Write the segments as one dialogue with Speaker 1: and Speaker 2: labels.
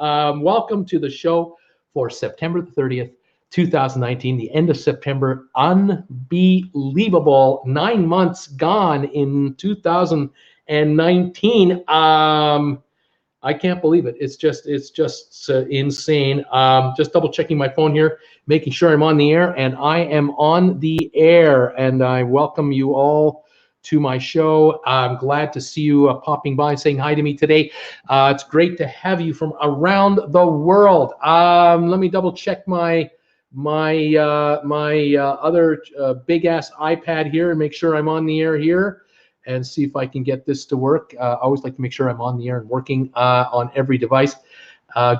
Speaker 1: Welcome to the show for September the 30th, 2019, the end of September. Unbelievable. 9 months gone in 2019. I can't believe it. It's just insane. Just double checking my phone here, making sure I'm on the air, and I am on the air. And I welcome you all to my show. I'm glad to see you popping by, saying hi to me today. It's great to have you from around the world. Let me double check my other big ass iPad here and make sure I'm on the air here, and see if I can get this to work. I always like to make sure I'm on the air and working on every device.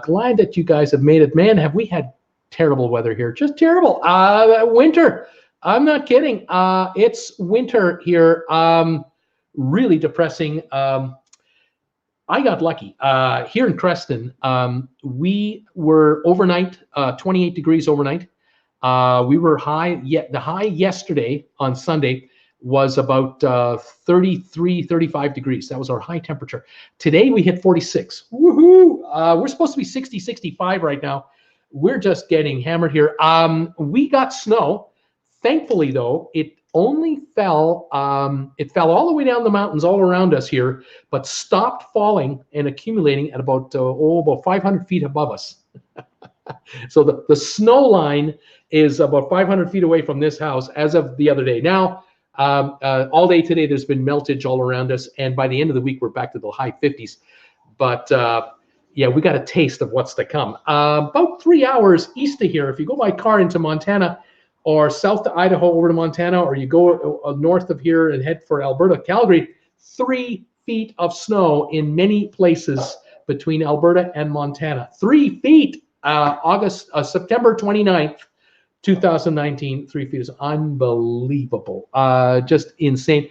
Speaker 1: Glad that you guys have made it. Man, have we had terrible weather here. Just terrible. Winter. I'm not kidding. It's winter here. Really depressing. I got lucky. Here in Creston, we were overnight, 28 degrees overnight. We were high. The high yesterday on Sunday was about 33, 35 degrees. That was our high temperature. Today we hit 46. Woohoo! We're supposed to be 60, 65 right now. We're just getting hammered here. We got snow. Thankfully, though, it only fell. It fell all the way down the mountains all around us here, but stopped falling and accumulating at about 500 feet above us. So the snow line is about 500 feet away from this house as of the other day. Now, all day today, there's been meltage all around us, and by the end of the week, we're back to the high 50s. But yeah, we got a taste of what's to come. About 3 hours east of here, if you go by car into Montana, or south to Idaho over to Montana, or you go north of here and head for Alberta, Calgary, 3 feet of snow in many places between Alberta and Montana. 3 feet. September 29th, 2019, 3 feet is unbelievable. Just insane.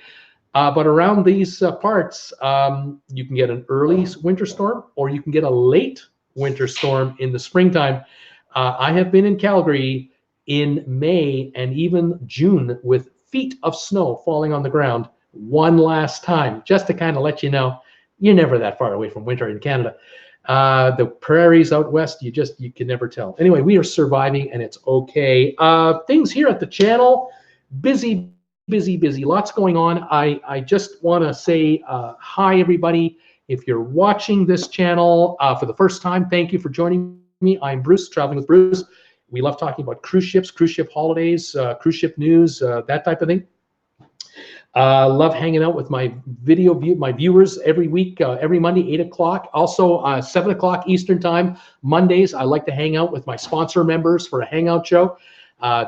Speaker 1: But around these parts, you can get an early winter storm, or you can get a late winter storm in the springtime. I have been in Calgary in May and even June with feet of snow falling on the ground one last time, just to kind of let you know you're never that far away from winter in Canada. The prairies out west, you can never tell. Anyway, we are surviving, and it's okay. Things here at the channel, busy, lots going on. I just want to say hi, everybody. If you're watching this channel for the first time, thank you for joining me. I'm Bruce, Traveling with Bruce. We love talking about cruise ships, cruise ship holidays, cruise ship news, that type of thing. Love hanging out with my viewers every week, every Monday, 8 o'clock. Also, 7 o'clock Eastern time, Mondays, I like to hang out with my sponsor members for a hangout show.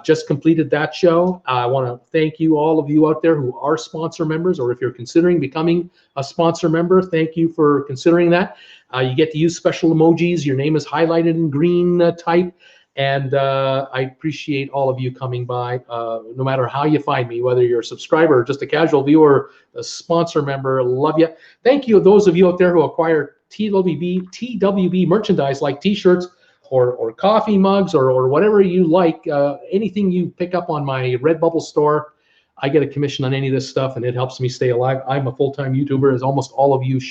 Speaker 1: Just completed that show. I want to thank you, all of you out there who are sponsor members, or if you're considering becoming a sponsor member, thank you for considering that. You get to use special emojis. Your name is highlighted in green type. And I appreciate all of you coming by, no matter how you find me, whether you're a subscriber or just a casual viewer, a sponsor member. Love you. Thank you, those of you out there who acquire TWB merchandise like T-shirts or coffee mugs or whatever you like. Anything you pick up on my RedBubble store, I get a commission on any of this stuff, and it helps me stay alive. I'm a full-time YouTuber, as almost all of you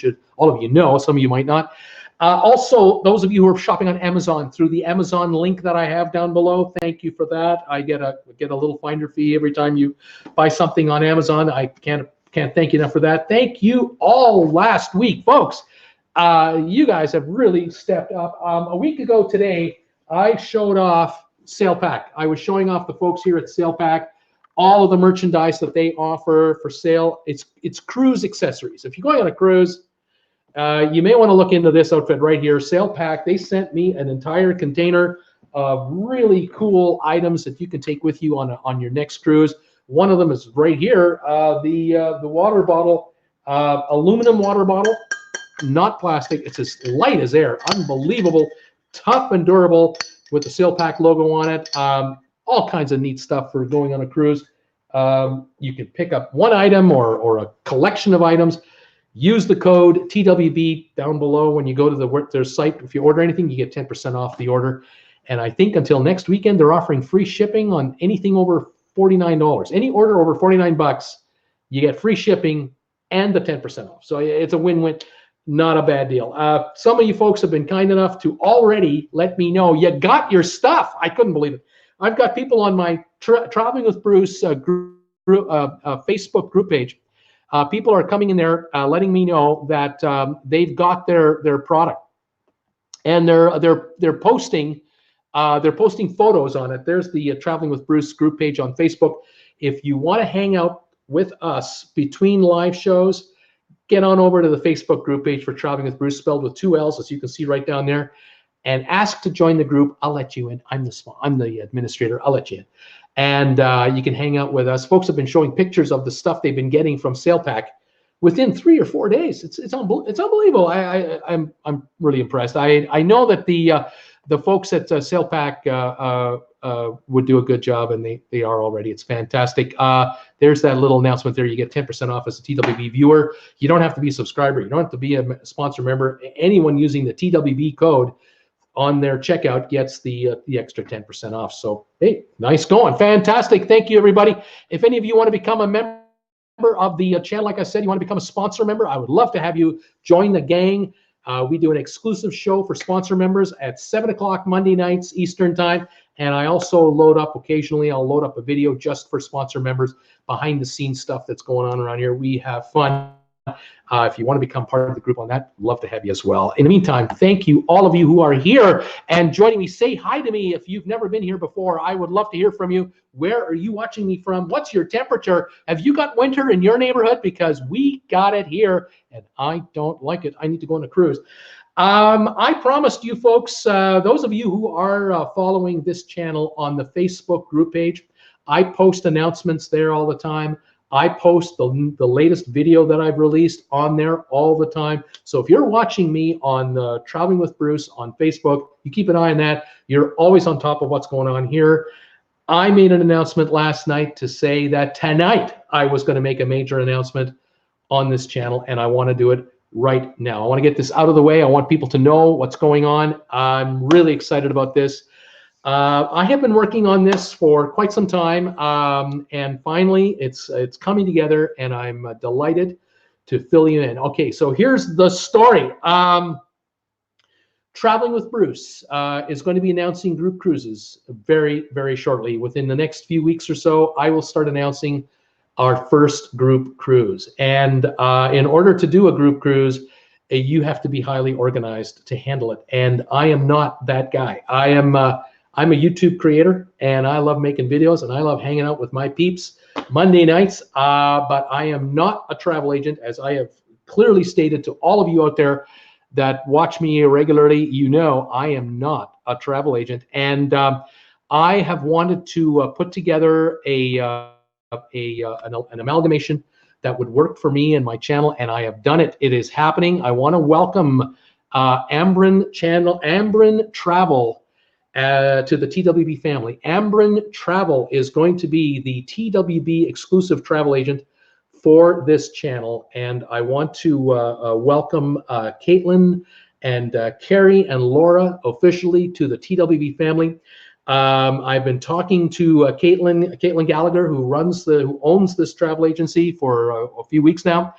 Speaker 1: know. Some of you might not. Also, those of you who are shopping on Amazon through the Amazon link that I have down below, thank you for that. I get a little finder fee every time you buy something on Amazon. I can't thank you enough for that. Thank you all last week, folks. You guys have really stepped up. A week ago today, I showed off SailPack. I was showing off the folks here at SailPack all of the merchandise that they offer for sale. It's cruise accessories. If you're going on a cruise, you may want to look into this outfit right here, SailPack. They sent me an entire container of really cool items that you can take with you on your next cruise. One of them is right here, the water bottle, aluminum water bottle, not plastic. It's as light as air, unbelievable, tough and durable, with the SailPack logo on it. All kinds of neat stuff for going on a cruise. You can pick up one item or a collection of items. Use the code TWB down below when you go to their site. If you order anything, you get 10% off the order. And I think until next weekend, they're offering free shipping on anything over $49. Any order over $49, you get free shipping and the 10% off. So it's a win-win. Not a bad deal. Some of you folks have been kind enough to already let me know you got your stuff. I couldn't believe it. I've got people on my Traveling with Bruce Facebook group page. People are coming in there letting me know that they've got their product, and they're posting photos on it. There's the Traveling with Bruce group page on Facebook. If you want to hang out with us between live shows, get on over to the Facebook group page for Traveling with Bruce, spelled with 2 L's, as you can see right down there, and ask to join the group. I'll let you in. I'm the administrator. I'll let you in, and you can hang out with us. Folks have been showing pictures of the stuff they've been getting from SailPack within 3 or 4 days. It's unbelievable. I'm really impressed. I know that the folks at SailPack would do a good job, and they are already. It's fantastic. There's that little announcement there. You get 10% off as a TWB viewer. You don't have to be a subscriber. You don't have to be a sponsor member. Anyone using the TWB code on their checkout gets the extra 10% off. So, hey, nice going. Fantastic. Thank you, everybody. If any of you want to become a member of the channel, like I said, you want to become a sponsor member, I would love to have you join the gang. We do an exclusive show for sponsor members at 7 o'clock Monday nights Eastern time. And I also occasionally I'll load up a video just for sponsor members, behind the scenes stuff that's going on around here. We have fun. If you want to become part of the group on that, love to have you as well. In the meantime, thank you, all of you who are here and joining me. Say hi to me if you've never been here before. I would love to hear from you. Where are you watching me from? What's your temperature? Have you got winter in your neighborhood? Because we got it here, and I don't like it. I need to go on a cruise. I promised you folks, those of you who are following this channel on the Facebook group page, I post announcements there all the time. I post the latest video that I've released on there all the time. So if you're watching me on Traveling with Bruce on Facebook, you keep an eye on that. You're always on top of what's going on here. I made an announcement last night to say that tonight I was going to make a major announcement on this channel, and I want to do it right now. I want to get this out of the way. I want people to know what's going on. I'm really excited about this. I have been working on this for quite some time, and finally it's coming together, and I'm delighted to fill you in. Okay, so here's the story. Traveling with Bruce is going to be announcing group cruises very, very shortly. Within the next few weeks or so, I will start announcing our first group cruise. And in order to do a group cruise, you have to be highly organized to handle it. And I am not that guy. I'm a YouTube creator, and I love making videos, and I love hanging out with my peeps Monday nights, but I am not a travel agent, as I have clearly stated to all of you out there that watch me regularly. You know I am not a travel agent, and I have wanted to put together an amalgamation that would work for me and my channel, and I have done it. It is happening. I want to welcome Ambrin Travel to the TWB family. Ambrin Travel is going to be the TWB exclusive travel agent for this channel, and I want to welcome Caitlin and Carrie and Laura officially to the TWB family. I've been talking to Caitlin Gallagher, who owns this travel agency, for a few weeks now.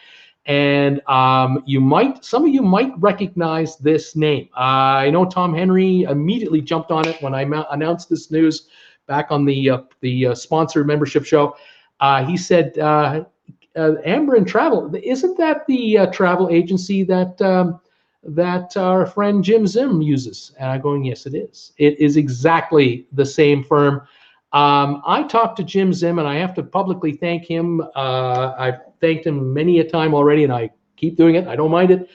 Speaker 1: And some of you might recognize this name. I know Tom Henry immediately jumped on it when I announced this news back on the sponsored membership show. He said, Ambrin Travel, isn't that the travel agency that our friend Jim Zim uses? And I'm going, yes, it is. It is exactly the same firm. I talked to Jim Zim, and I have to publicly thank him. I've thanked him many a time already, and I keep doing it. I don't mind it.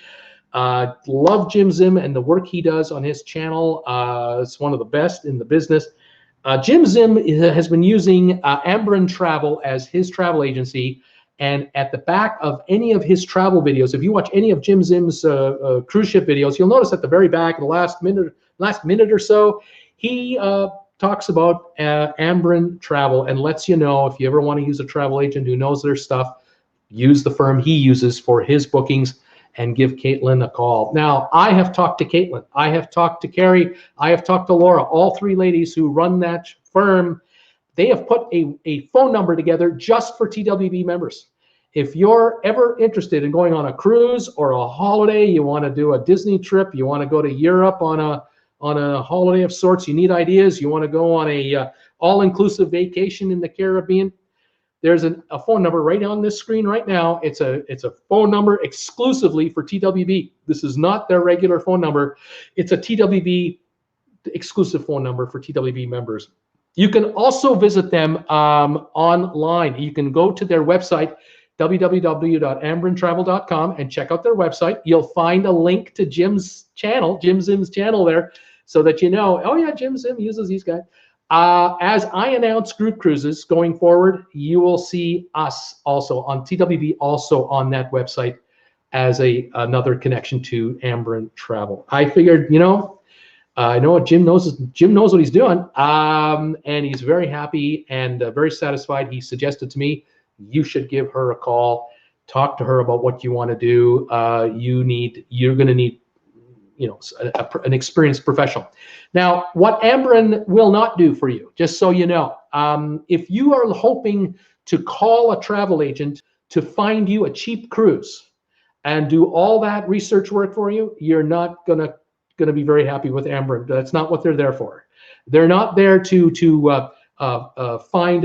Speaker 1: Love Jim Zim and the work he does on his channel. It's one of the best in the business. Jim Zim has been using Ambrin Travel as his travel agency, and at the back of any of his travel videos, if you watch any of Jim Zim's cruise ship videos, you'll notice at the very back, the last minute or so, he talks about Ambrin Travel and lets you know, if you ever want to use a travel agent who knows their stuff, use the firm he uses for his bookings, and give Caitlin a call. Now, I have talked to Caitlin, I have talked to Carrie, I have talked to Laura, all three ladies who run that firm. They have put a phone number together just for TWB members. if you're ever interested in going on a cruise or a holiday, you want to do a Disney trip, you want to go to Europe on a holiday of sorts, you need ideas, you want to go on a all-inclusive vacation in the Caribbean, there's a phone number right on this screen right now. It's a phone number exclusively for TWB. This is not their regular phone number. It's a TWB exclusive phone number for TWB members. You can also visit them online. You can go to their website, www.ambrintravel.com, and check out their website. You'll find a link to Jim's channel, Jim Zim's channel there, so that you know, oh yeah, Jim Zim uses these guys. As I announce group cruises going forward, you will see us also on TWB, also on that website as another connection to Ambrin Travel. I figured, I know Jim knows what he's doing, and he's very happy and very satisfied. He suggested to me, you should give her a call, talk to her about what you want to do. You're going to need an experienced professional. Now, what Ambrin will not do for you, just so you know, if you are hoping to call a travel agent to find you a cheap cruise and do all that research work for you, you're not gonna be very happy with Ambrin. That's not what they're there for. They're not there to find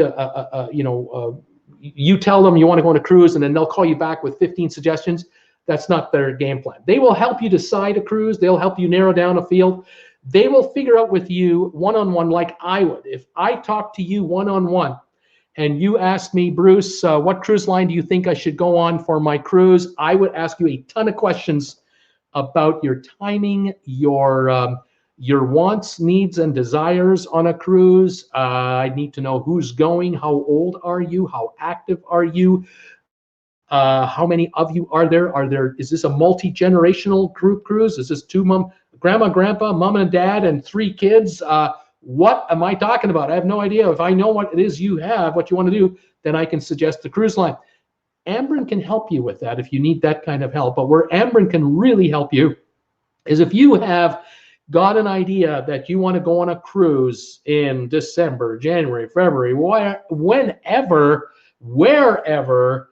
Speaker 1: you tell them you want to go on a cruise and then they'll call you back with 15 suggestions. That's not their game plan. They will help you decide a cruise. They'll help you narrow down a field. They will figure out with you one-on-one like I would. If I talk to you one-on-one and you ask me, Bruce, what cruise line do you think I should go on for my cruise? I would ask you a ton of questions about your timing, your wants, needs, and desires on a cruise. I need to know who's going, how old are you, how active are you, how many of you are there? Is this a multi-generational group cruise? Is this grandma, grandpa, mom and dad, and 3 kids? What am I talking about? I have no idea. If I know what it is you have, what you want to do, then I can suggest the cruise line. Ambrin can help you with that if you need that kind of help. But where Ambrin can really help you is if you have got an idea that you want to go on a cruise in December, January, February, whenever, wherever,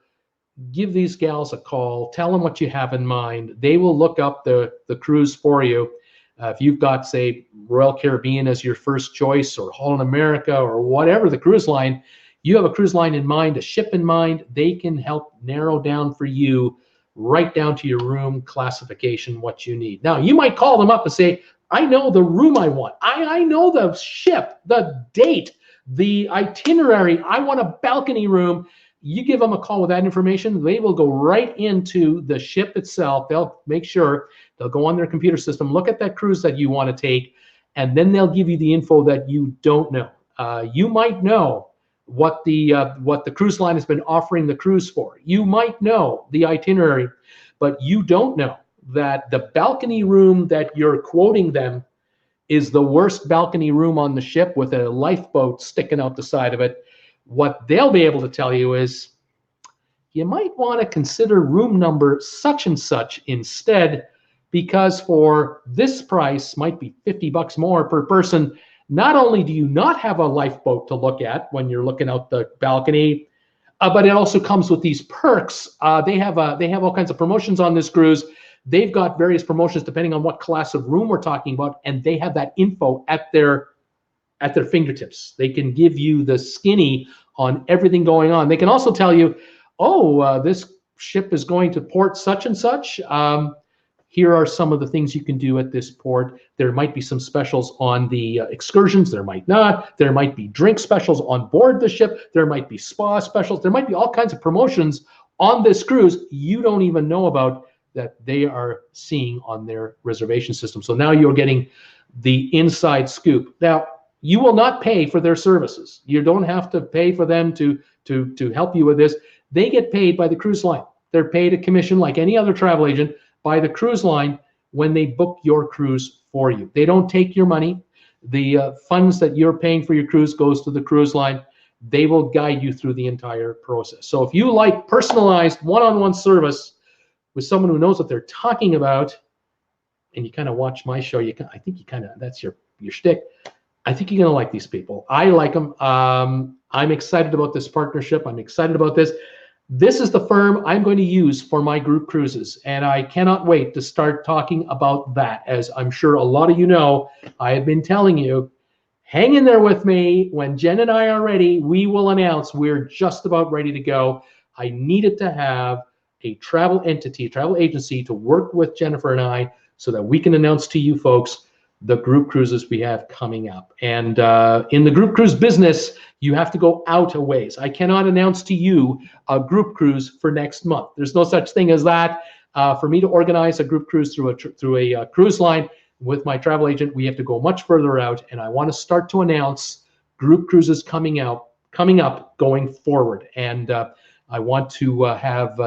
Speaker 1: give these gals a call, tell them what you have in mind. They will look up the cruise for you. If you've got, say, Royal Caribbean as your first choice, or Holland America, or whatever the cruise line, you have a cruise line in mind, a ship in mind, they can help narrow down for you, right down to your room classification, what you need. Now, you might call them up and say, I know the room I want. I know the ship, the date, the itinerary. I want a balcony room. You give them a call with that information, they will go right into the ship itself. They'll make sure, they'll go on their computer system, look at that cruise that you want to take, and then they'll give you the info that you don't know. You might know what the cruise line has been offering the cruise for. You might know the itinerary, but you don't know that the balcony room that you're quoting them is the worst balcony room on the ship with a lifeboat sticking out the side of it. What they'll be able to tell you is, you might want to consider room number such and such instead, because for this price, might be $50 more per person. Not only do you not have a lifeboat to look at when you're looking out the balcony, but it also comes with these perks. They have all kinds of promotions on this cruise. They've got various promotions depending on what class of room we're talking about, and they have that info at their fingertips. They can give you the skinny on everything going on. They can also tell you, this ship is going to port such and such. Here are some of the things you can do at this port. There might be some specials on the excursions. There might not. There might be drink specials on board the ship. There might be spa specials. There might be all kinds of promotions on this cruise you don't even know about, that they are seeing on their reservation system. So now you're getting the inside scoop. Now, you will not pay for their services. You don't have to pay for them to help you with this. They get paid by the cruise line. They're paid a commission like any other travel agent by the cruise line when they book your cruise for you. They don't take your money. The funds that you're paying for your cruise goes to the cruise line. They will guide you through the entire process. So if you like personalized one-on-one service with someone who knows what they're talking about, and you kind of watch my show, I think that's your shtick. I think you're going to like these people. I like them. I'm excited about this partnership. I'm excited about this. This is the firm I'm going to use for my group cruises, and I cannot wait to start talking about that. As I'm sure a lot of you know, I have been telling you, hang in there with me. When Jen and I are ready, we will announce we're just about ready to go. I needed to have a travel entity, a travel agency to work with Jennifer and I so that we can announce to you folks the group cruises we have coming up. And in the group cruise business, you have to go out a ways. I cannot announce to you a group cruise for next month. There's no such thing as that. For me to organize a group cruise through a cruise line with my travel agent, we have to go much further out, and I want to start to announce group cruises coming up, going forward. And I want to have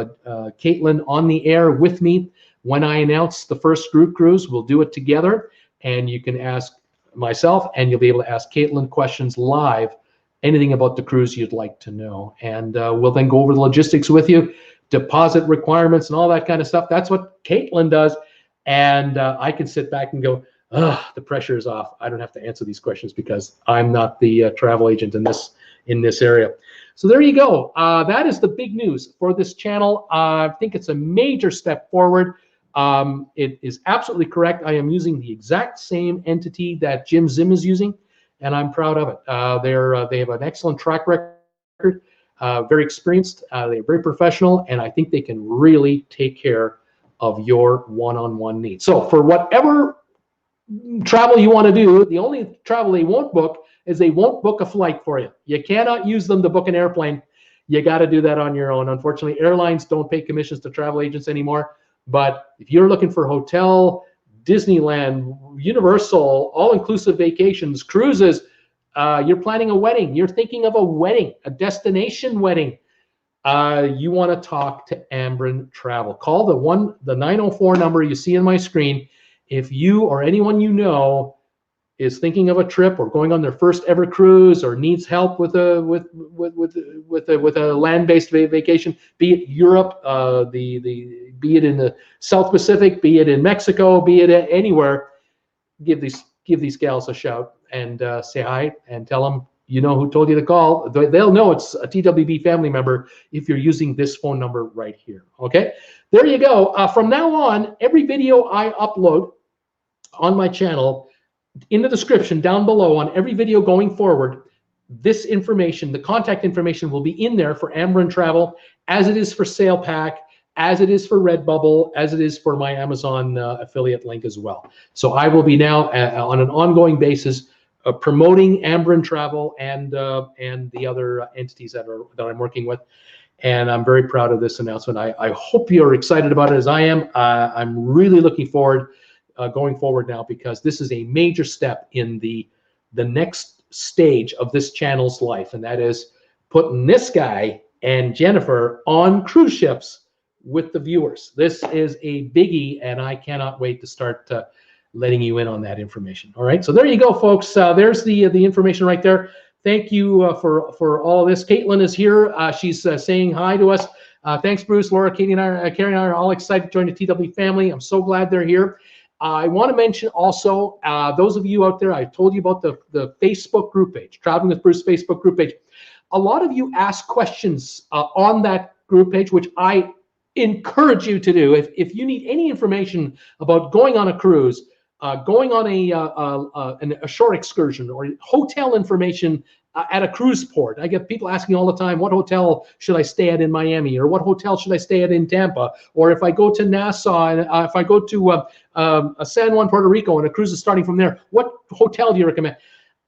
Speaker 1: Caitlin on the air with me when I announce the first group cruise. We'll do it together, and you can ask myself, and you'll be able to ask Caitlin questions live, anything about the cruise you'd like to know. And we'll then go over the logistics with you, deposit requirements and all that kind of stuff. That's what Caitlin does. And I can sit back and go, the pressure is off. I don't have to answer these questions because I'm not the travel agent in this area. So there you go. That is the big news for this channel. I think it's a major step forward. It is absolutely correct. I am using the exact same entity that Jim Zim is using, and I'm proud of it. They have an excellent track record, very experienced. They're very professional, and I think they can really take care of your one-on-one needs. So for whatever travel you want to do, the only travel they won't book is they won't book a flight for you. You cannot use them to book an airplane. You got to do that on your own. Unfortunately, airlines don't pay commissions to travel agents anymore. But if you're looking for hotel, Disneyland, Universal, all-inclusive vacations, cruises, you're planning a wedding, you're thinking of a wedding, a destination wedding, you want to talk to Ambren Travel. Call the 904 number you see on my screen. If you or anyone you know is thinking of a trip or going on their first ever cruise or needs help with a land-based vacation, be it Europe, be it in the South Pacific, be it in Mexico, be it anywhere, give these gals a shout and say hi and tell them you know who told you to call. They'll know it's a TWB family member if you're using this phone number right here. Okay, there you go. From now on, every video I upload on my channel, in the description down below on every video going forward, this information, the contact information, will be in there for Ambren Travel, as it is for SailPack, as it is for RedBubble, as it is for my Amazon affiliate link as well. So I will be now on an ongoing basis promoting Ambren Travel and the other entities that I'm working with. And I'm very proud of this announcement. I hope you're excited about it as I am. I'm really looking forward going forward now, because this is a major step in the next stage of this channel's life, and that is putting this guy and Jennifer on cruise ships with the viewers. This is a biggie, and I cannot wait to start letting you in on that information. All right, so there you go, folks. There's the information right there. Thank you for all this. Caitlin is here. She's saying hi to us. Thanks, Bruce, Laura, Katie, and Carrie and I are all excited to join the TW family. I'm so glad they're here. I want to mention also, those of you out there, I told you about the Facebook group page, Traveling with Bruce Facebook group page. A lot of you ask questions on that group page, which I encourage you to do. If you need any information about going on a cruise, going on a short excursion, or hotel information at a cruise port. I get people asking all the time, what hotel should I stay at in Miami? Or what hotel should I stay at in Tampa? Or if I go to Nassau, and if I go to San Juan, Puerto Rico, and a cruise is starting from there, what hotel do you recommend?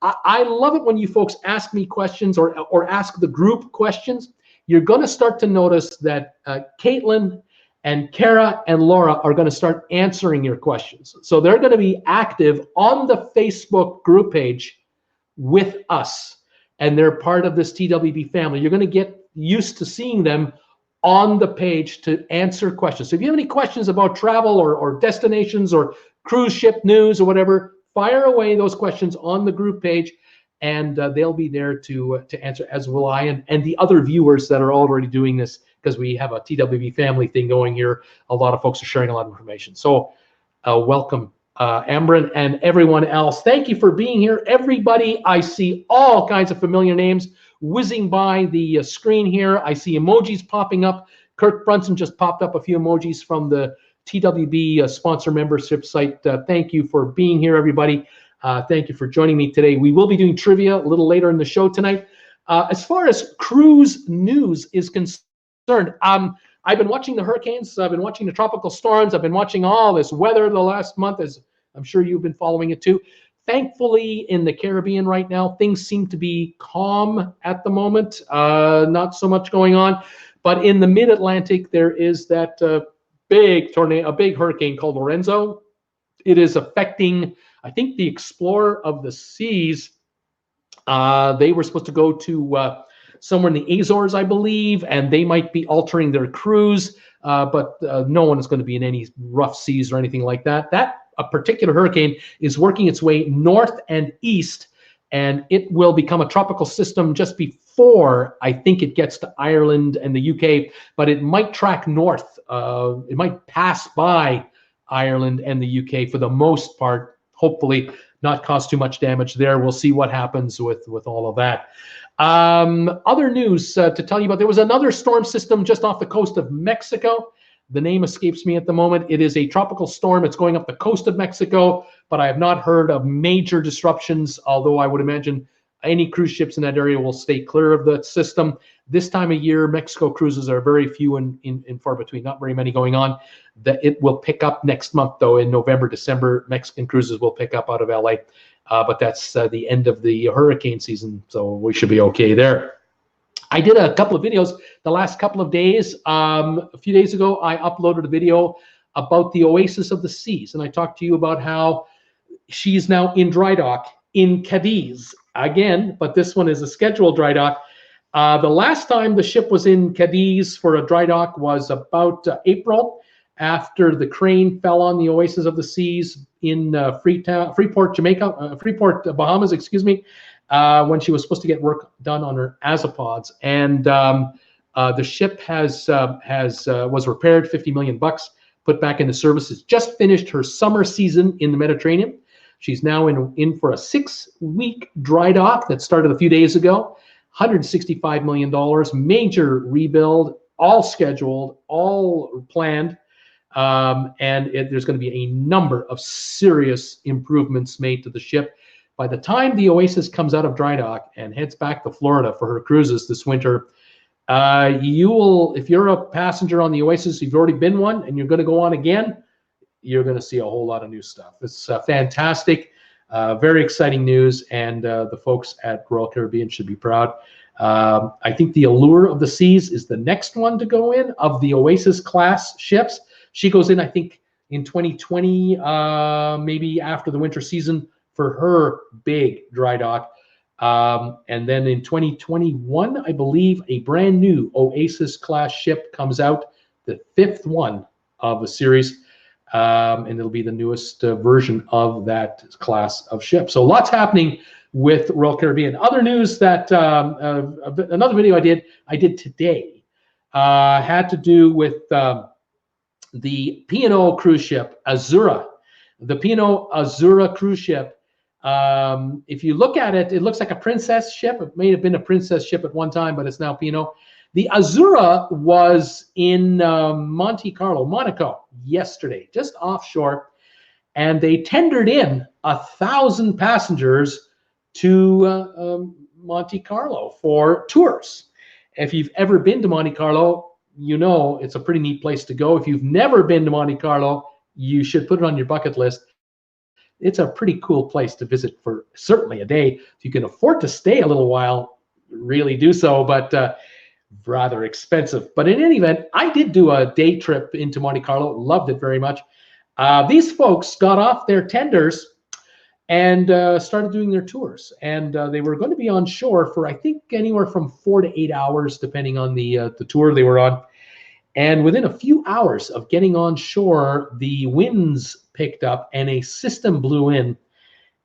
Speaker 1: I love it when you folks ask me questions or ask the group questions. You're going to start to notice that Caitlin and Kara and Laura are going to start answering your questions. So they're going to be active on the Facebook group page with us, and they're part of this TWB family. You're going to get used to seeing them on the page to answer questions. So if you have any questions about travel or destinations or cruise ship news or whatever, fire away those questions on the group page, and they'll be there to answer, as will I and the other viewers that are already doing this, because we have a TWB family thing going here. A lot of folks are sharing a lot of information. So welcome, Ambren and everyone else. Thank you for being here. Everybody, I see all kinds of familiar names. whizzing by the screen here. I see emojis popping up. Kirk Brunson just popped up a few emojis from the TWB sponsor membership site. Thank you for being here, everybody. Thank you for joining me today. We will be doing trivia a little later in the show tonight. As far as cruise news is concerned, I've been watching the hurricanes. I've been watching the tropical storms. I've been watching all this weather the last month, as I'm sure you've been following it too. Thankfully, in the Caribbean right now, things seem to be calm at the moment. Not so much going on. But in the mid-Atlantic, there is that big tornado, a big hurricane called Lorenzo. It is affecting, I think, the Explorer of the Seas. They were supposed to go to somewhere in the Azores, I believe, and they might be altering their cruise, but no one is going to be in any rough seas or anything like that. That a particular hurricane is working its way north and east, and it will become a tropical system just before I think it gets to Ireland and the UK, but it might track north. It might pass by Ireland and the UK for the most part, hopefully not cause too much damage there. We'll see what happens with all of that. Other news to tell you about, there was another storm system just off the coast of Mexico. The name escapes me at the moment. It is a tropical storm. It's going up the coast of Mexico, but I have not heard of major disruptions, although I would imagine any cruise ships in that area will stay clear of the system. This time of year, Mexico cruises are very few and far between, not very many going on. It will pick up next month, though, in November, December. Mexican cruises will pick up out of LA, but that's the end of the hurricane season, so we should be okay there. I did a couple of videos the last couple of days. A few days ago, I uploaded a video about the Oasis of the Seas, and I talked to you about how she's now in dry dock in Cadiz again, but this one is a scheduled dry dock. The last time the ship was in Cadiz for a dry dock was about April, after the crane fell on the Oasis of the Seas in Freeport, Bahamas, excuse me, when she was supposed to get work done on her azopods. And the ship was repaired, $50 million, put back into service. Has just finished her summer season in the Mediterranean. She's now in for a 6-week dry dock that started a few days ago. $165 million, major rebuild, all scheduled, all planned. And there's going to be a number of serious improvements made to the ship. By the time the Oasis comes out of dry dock and heads back to Florida for her cruises this winter, you will, if you're a passenger on the Oasis, you've already been one and you're going to go on again, you're going to see a whole lot of new stuff. It's fantastic, very exciting news, and the folks at Royal Caribbean should be proud. I think the Allure of the Seas is the next one to go in of the Oasis class ships. She goes in, I think, in 2020, maybe after the winter season, for her big dry dock. And then in 2021, I believe, a brand new Oasis class ship comes out, the 5th one of the series. And it'll be the newest version of that class of ship. So lots happening with Royal Caribbean. Other news that another video I did today had to do with the P&O cruise ship, Azura. The P&O Azura cruise ship. If you look at it, it looks like a princess ship. It may have been a princess ship at one time, but it's now P&O. The Azura was in Monte Carlo, Monaco, yesterday, just offshore, and they tendered in 1,000 passengers to Monte Carlo for tours. If you've ever been to Monte Carlo, you know it's a pretty neat place to go. If you've never been to Monte Carlo, you should put it on your bucket list. It's a pretty cool place to visit for certainly a day. If you can afford to stay a little while, really do so, but rather expensive. But in any event, I did do a day trip into Monte Carlo, loved it very much. These folks got off their tenders and started doing their tours. And they were going to be on shore for, I think, anywhere from 4 to 8 hours, depending on the tour they were on. And within a few hours of getting on shore, the winds picked up and a system blew in,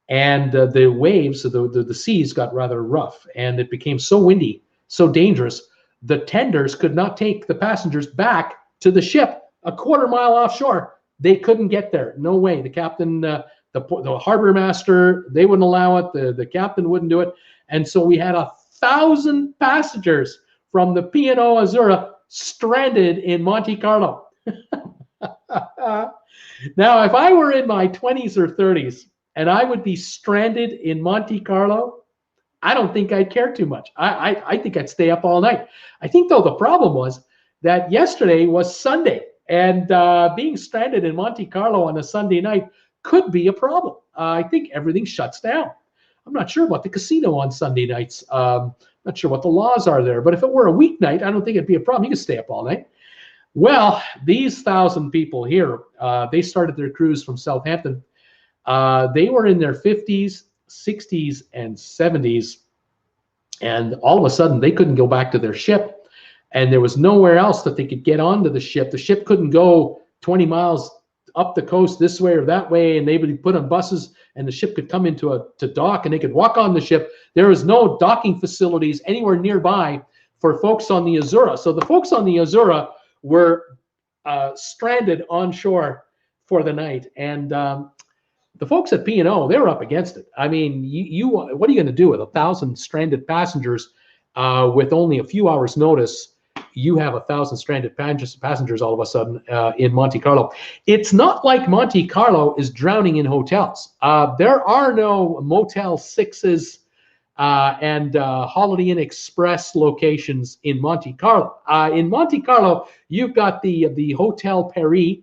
Speaker 1: and the waves, the seas got rather rough, and it became so windy, so dangerous. The tenders could not take the passengers back to the ship a quarter mile offshore. They couldn't get there. No way. The captain, the harbor master, they wouldn't allow it. The captain wouldn't do it. And so we had 1,000 passengers from the P&O Allure stranded in Monte Carlo. Now, if I were in my 20s or 30s and I would be stranded in Monte Carlo, I don't think I'd care too much. I think I'd stay up all night. I think, though, the problem was that yesterday was Sunday, and being stranded in Monte Carlo on a Sunday night could be a problem. I think everything shuts down. I'm not sure about the casino on Sunday nights. Not sure what the laws are there, but if it were a weeknight, I don't think it'd be a problem. You could stay up all night. Well, these 1,000 people here, they started their cruise from Southampton. They were in their 50s, 60s, and 70s, and all of a sudden they couldn't go back to their ship, and there was nowhere else that they could get onto the ship. The ship couldn't go 20 miles up the coast this way or that way, and they would be put on buses, and the ship could come into to dock, and they could walk on the ship. There was no docking facilities anywhere nearby for folks on the Allure. So the folks on the Allure were stranded on shore for the night, and the folks at P&O, they were up against it. I mean, what are you going to do with 1,000 stranded passengers with only a few hours' notice? You have 1,000 stranded passengers all of a sudden in Monte Carlo. It's not like Monte Carlo is drowning in hotels. There are no Motel 6s and Holiday Inn Express locations in Monte Carlo. In Monte Carlo, you've got the Hotel Paris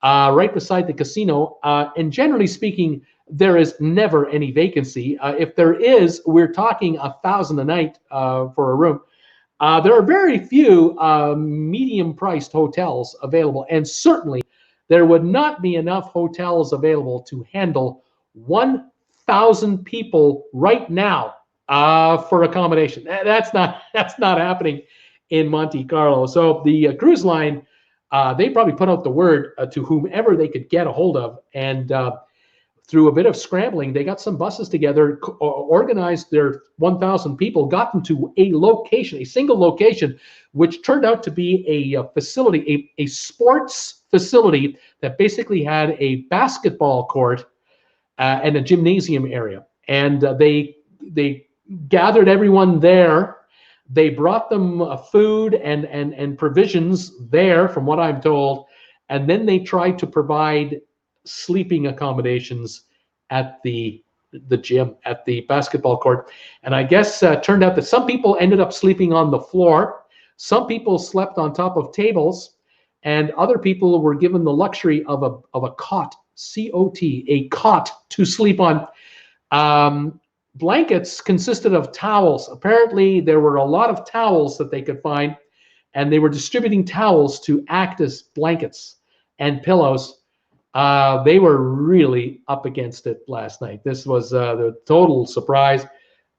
Speaker 1: right beside the casino, and generally speaking, there is never any vacancy. If there is, we're talking 1,000 a night for a room. There are very few medium-priced hotels available, and certainly there would not be enough hotels available to handle 1,000 people right now for accommodation. That's not happening in Monte Carlo. So the cruise line, they probably put out the word to whomever they could get a hold of, and through a bit of scrambling, they got some buses together, organized their 1,000 people, got them to a location, a single location, which turned out to be a facility, a sports facility that basically had a basketball court and a gymnasium area. And they gathered everyone there. They brought them food and provisions there, from what I'm told, and then they tried to provide sleeping accommodations at the gym, at the basketball court. And I guess turned out that some people ended up sleeping on the floor. Some people slept on top of tables, and other people were given the luxury of a cot, C-O-T, a cot to sleep on. Blankets consisted of towels. Apparently, there were a lot of towels that they could find, and they were distributing towels to act as blankets and pillows. They were really up against it last night. This was the total surprise,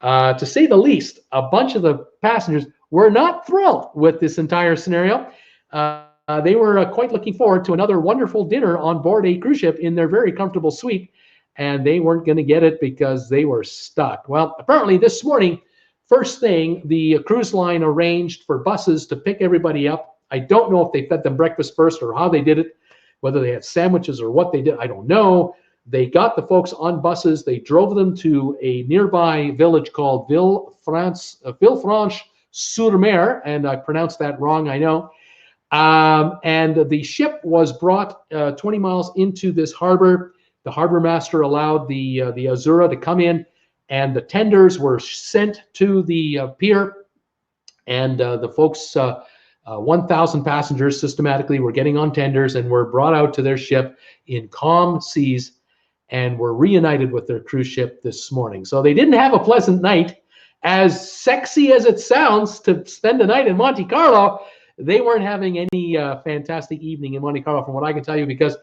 Speaker 1: to say the least. A bunch of the passengers were not thrilled with this entire scenario. They were quite looking forward to another wonderful dinner on board a cruise ship in their very comfortable suite, and they weren't going to get it because they were stuck. Well, apparently this morning, first thing, the cruise line arranged for buses to pick everybody up. I don't know if they fed them breakfast first or how they did it, whether they had sandwiches or what they did, I don't know. They got the folks on buses. They drove them to a nearby village called Villefranche-sur-Mer, and I pronounced that wrong, I know. And the ship was brought 20 miles into this harbor. The harbor master allowed the Allure to come in, and the tenders were sent to the pier, and the folks, 1,000 passengers systematically were getting on tenders and were brought out to their ship in calm seas and were reunited with their cruise ship this morning. So they didn't have a pleasant night. As sexy as it sounds to spend a night in Monte Carlo, they weren't having any fantastic evening in Monte Carlo, from what I can tell you, because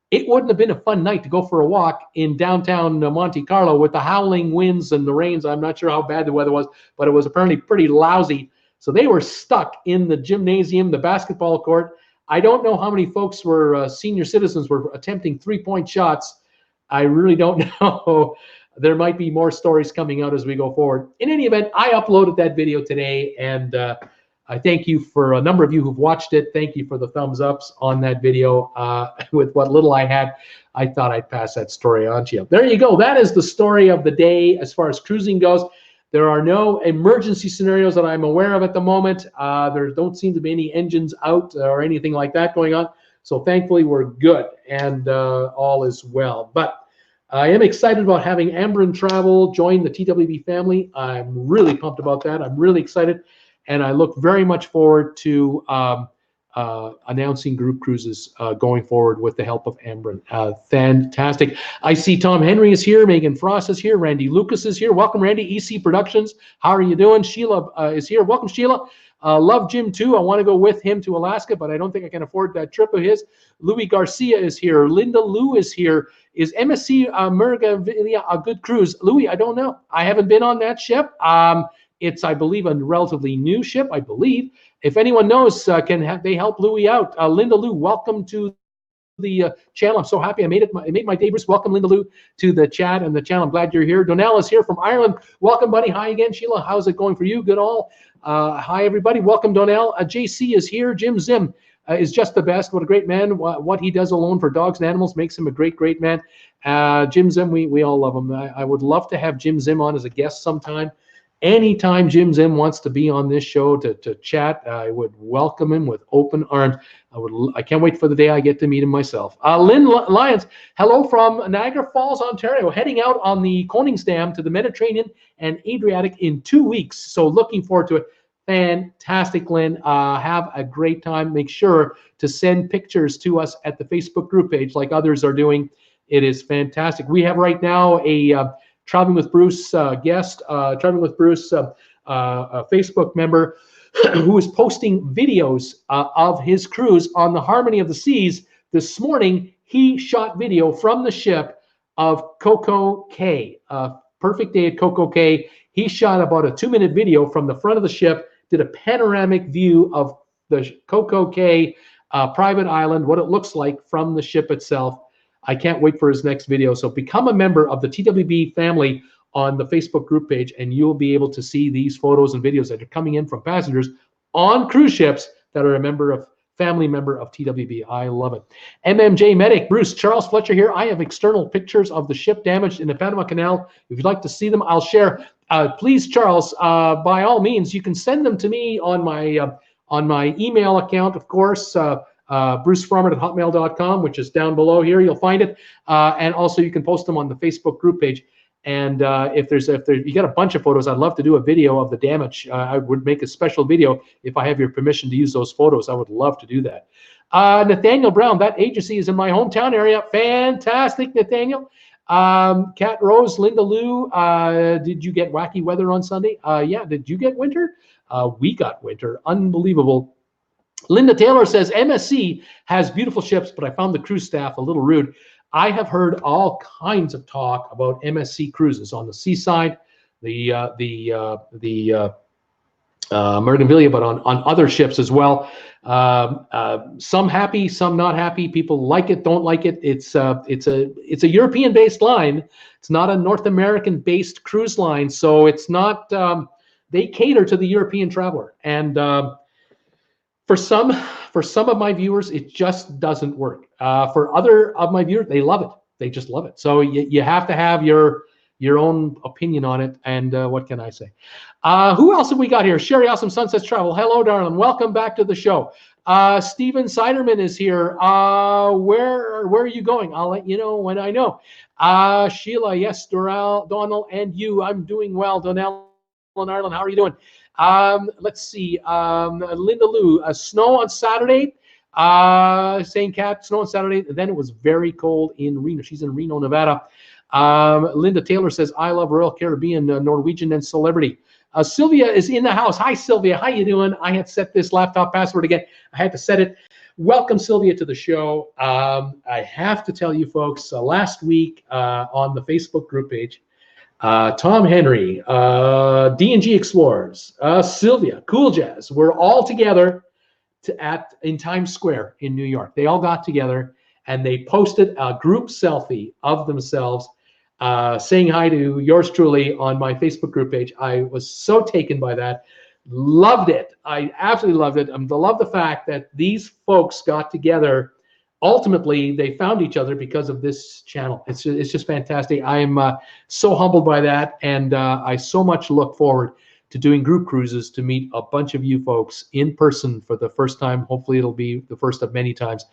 Speaker 1: it wouldn't have been a fun night to go for a walk in downtown Monte Carlo with the howling winds and the rains. I'm not sure how bad the weather was, but it was apparently pretty lousy. So they were stuck in the gymnasium, the basketball court. I don't know how many folks were, senior citizens were attempting three-point shots. I really don't know. There might be more stories coming out as we go forward. In any event, I uploaded that video today, and I thank you for a number of you who've watched it. Thank you for the thumbs ups on that video. With what little I had, I thought I'd pass that story on to you. There you go. That is the story of the day as far as cruising goes. There are no emergency scenarios that I'm aware of at the moment. There don't seem to be any engines out or anything like that going on. So thankfully, we're good, and all is well. But I am excited about having Ambren Travel join the TWB family. I'm really pumped about that. I'm really excited, and I look very much forward to announcing group cruises going forward with the help of Ambren. Fantastic. I see Tom Henry is here, Megan Frost is here, Randy Lucas is here. Welcome, Randy. EC Productions, how are you doing? Sheila is here. Welcome, Sheila. Love Jim too. I want to go with him to Alaska, but I don't think I can afford that trip of his. Louis Garcia is here. Linda Lou is here. Is MSC Mergavilla a good cruise? Louis, I don't know. I haven't been on that ship. It's, I believe, a relatively new ship, I believe. If anyone knows, they help Louis out? Linda Lou, welcome to the channel. I'm so happy I made it. I made my day, Bruce. Welcome, Linda Lou, to the chat and the channel. I'm glad you're here. Donnell is here from Ireland. Welcome, buddy. Hi again, Sheila. How's it going for you? Good all. Hi, everybody. Welcome, Donnell. JC is here. Jim Zim is just the best. What a great man. What he does alone for dogs and animals makes him a great, great man. Jim Zim, we all love him. I would love to have Jim Zim on as a guest sometime. Anytime Jim Zim wants to be on this show to chat, I would welcome him with open arms. I can't wait for the day I get to meet him myself. Lynn Lyons, hello from Niagara Falls, Ontario, heading out on the Koningsdam to the Mediterranean and Adriatic in 2 weeks. So looking forward to it. Fantastic, Lynn. Have a great time. Make sure to send pictures to us at the Facebook group page like others are doing. It is fantastic. We have right now a Traveling with Bruce guest, Traveling with Bruce a Facebook member who is posting videos of his cruise on the Harmony of the Seas. This morning, he shot video from the ship of Coco Cay. Perfect day at Coco Cay. He shot about a 2-minute video from the front of the ship, did a panoramic view of the Coco Cay private island, what it looks like from the ship itself. I can't wait for his next video. So become a member of the TWB family on the Facebook group page, and you'll be able to see these photos and videos that are coming in from passengers on cruise ships that are a family member of TWB. I love it. MMJ Medic, Bruce, Charles Fletcher here. I have external pictures of the ship damaged in the Panama Canal. If you'd like to see them, I'll share. Please, Charles, by all means, you can send them to me on my email account, of course. brucefrommert@hotmail.com, which is down below here. You'll find it, and also you can post them on the Facebook group page. And if you got a bunch of photos, I'd love to do a video of the damage. I would make a special video if I have your permission to use those photos. I would love to do that. Nathaniel Brown, that agency is in my hometown area. Fantastic, Nathaniel. Kat Rose, Linda Lou, did you get wacky weather on Sunday? Yeah, did you get winter? We got winter. Unbelievable. Linda Taylor says, MSC has beautiful ships, but I found the cruise staff a little rude. I have heard all kinds of talk about MSC cruises on the seaside, the Merganvilla, but on other ships as well. Some happy, some not happy. People like it, don't like it. It's a European-based line. It's not a North American-based cruise line, so it's not. They cater to the European traveler, and for some of my viewers, it just doesn't work. For other of my viewers, they love it. They just love it. So you have to have your own opinion on it. And what can I say? Who else have we got here? Sherry Awesome Sunsets Travel. Hello, darling. Welcome back to the show. Steven Siderman is here. Where are you going? I'll let you know when I know. Sheila, yes, Donald, and you. I'm doing well. Donnell in Ireland, how are you doing? Let's see. Linda Lou, snow on Saturday. Saying Cat, snow on Saturday. Then it was very cold in Reno. She's in Reno, Nevada. Linda Taylor says, I love Royal Caribbean, Norwegian, and Celebrity. Sylvia is in the house. Hi, Sylvia. How you doing? I had set this laptop password again. I had to set it. Welcome, Sylvia, to the show. I have to tell you, folks, last week on the Facebook group page, Tom Henry, D&G Explorers, Sylvia, Cool Jazz, we're all together in Times Square in New York. They all got together and they posted a group selfie of themselves saying hi to yours truly on my Facebook group page. I was so taken by that. Loved it. I absolutely loved it. I love the fact that these folks got together ultimately they found each other because of this channel. It's just fantastic. I am so humbled by that, and I so much look forward to doing group cruises to meet a bunch of you folks in person for the first time. Hopefully it'll be the first of many times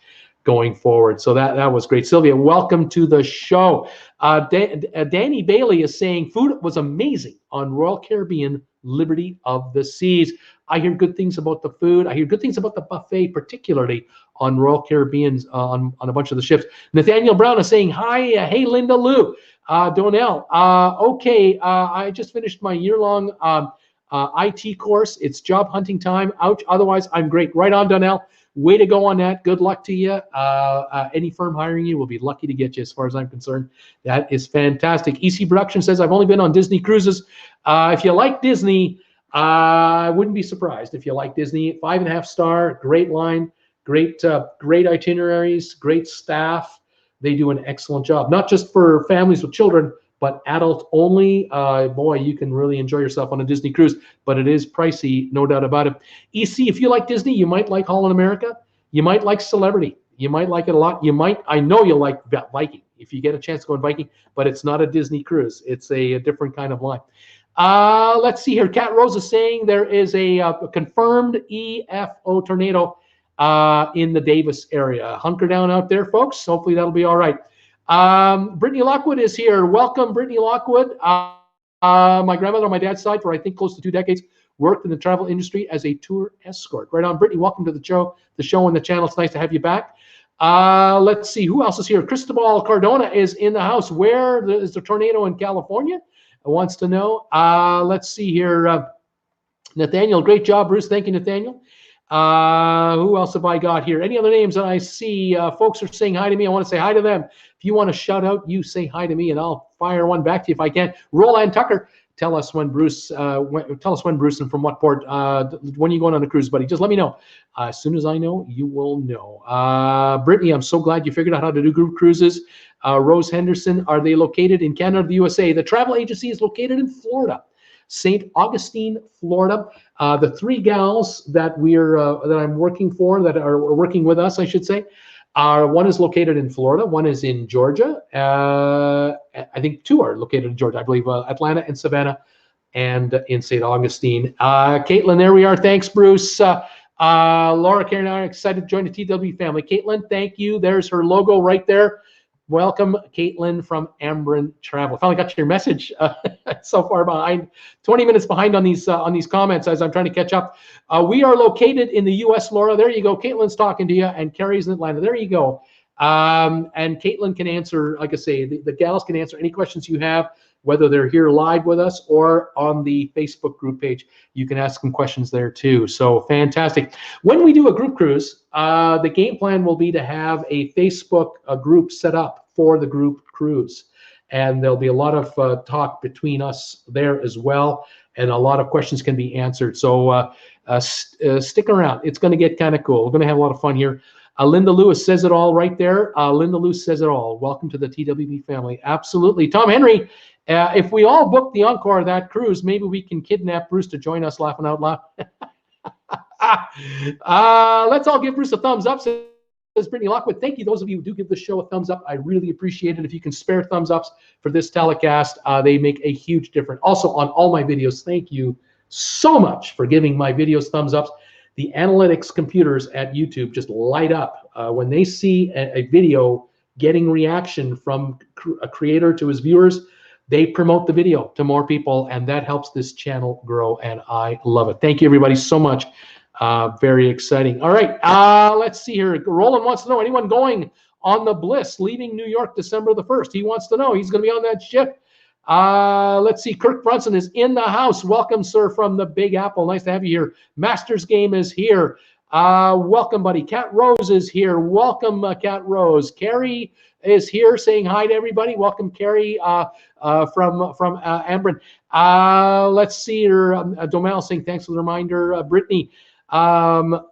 Speaker 1: going forward. So that was great. Sylvia, welcome to the show. Danny Bailey is saying food was amazing on Royal Caribbean Liberty of the Seas. I hear good things about the food. I hear good things about the buffet, particularly on Royal Caribbean's on a bunch of the ships. Nathaniel Brown is saying, hi, hey, Linda Lou, Donnell. Okay, I just finished my year-long IT course. It's job hunting time. Ouch, otherwise I'm great. Right on, Donnell. Way to go on that. Good luck to you. Any firm hiring you will be lucky to get you, as far as I'm concerned. That is fantastic. EC Production says, I've only been on Disney cruises. If you like Disney, I wouldn't be surprised if you like Disney. 5.5 star, great line, great itineraries, great staff. They do an excellent job, not just for families with children, but adult only. Boy, you can really enjoy yourself on a Disney cruise, but it is pricey, no doubt about it. EC, if you like Disney, you might like Holland America. You might like Celebrity. You might like it a lot. I know you'll like Viking if you get a chance to go on Viking, but it's not a Disney cruise. It's a different kind of line. Let's see here. Cat Rose is saying there is a confirmed EFO tornado in the Davis area. Hunker down out there, folks. Hopefully that'll be all right. Brittany Lockwood is here. Welcome, Brittany Lockwood. My grandmother on my dad's side for I think close to 2 decades worked in the travel industry as a tour escort. Right on, Brittany. Welcome to the show and the channel. It's nice to have you back. Let's see who else is here. Cristobal Cardona is in the house. Where is the tornado in California? Wants to know. Let's see here. Nathaniel, great job, Bruce. Thank you, Nathaniel. Who else have I got here? Any other names that I see? Folks are saying hi to me. I want to say hi to them. If you want to shout out, you say hi to me, and I'll fire one back to you if I can. Roland Tucker, tell us when, Bruce. Tell us when, Bruce, and from what port. When are you going on a cruise, buddy? Just let me know. As soon as I know, you will know. Brittany, I'm so glad you figured out how to do group cruises. Rose Henderson, are they located in Canada or the USA? The travel agency is located in Florida. St. Augustine, Florida. The 3 gals that that I'm working for, that are working with us, I should say, one is located in Florida, one is in Georgia. I think 2 are located in Georgia. I believe Atlanta and Savannah, and in St. Augustine. Caitlin, there we are. Thanks, Bruce. Laura Karen and I are excited to join the TWB family. Caitlin, thank you. There's her logo right there. Welcome, Caitlin from Ambrin Travel. Finally got your message. So far behind, 20 minutes behind on these comments as I'm trying to catch up. We are located in the U.S., Laura. There you go. Caitlin's talking to you, and Carrie's in Atlanta. There you go. And Caitlin can answer, like I say, the gals can answer any questions you have, whether they're here live with us or on the Facebook group page. You can ask them questions there too. So fantastic. When we do a group cruise, the game plan will be to have a Facebook group set up for the group cruise. And there'll be a lot of talk between us there as well. And a lot of questions can be answered. So stick around. It's going to get kind of cool. We're going to have a lot of fun here. Linda Lewis says it all right there. Linda Lewis says it all. Welcome to the TWB family. Absolutely. Tom Henry, if we all book the encore of that cruise, maybe we can kidnap Bruce to join us laughing out loud. Let's all give Bruce a thumbs up, says Brittany Lockwood. Thank you, those of you who do give the show a thumbs up. I really appreciate it. If you can spare thumbs ups for this telecast, they make a huge difference. Also, on all my videos, thank you so much for giving my videos thumbs ups. The analytics computers at YouTube just light up when they see a video getting reaction from a creator to his viewers. They promote the video to more people, and that helps this channel grow, and I love it. Thank you, everybody, so much. Very exciting. All right, let's see here. Roland wants to know, anyone going on the Bliss leaving New York December the 1st? He wants to know. He's going to be on that ship. Let's see. Kirk Brunson is in the house. Welcome, sir, from the Big Apple. Nice to have you here. Masters Game is here. Welcome, buddy. Cat Rose is here. Welcome, Cat Rose. Carrie is here saying hi to everybody. Welcome, Carrie from Ambrin. Let's see here. Domel saying thanks for the reminder. Brittany.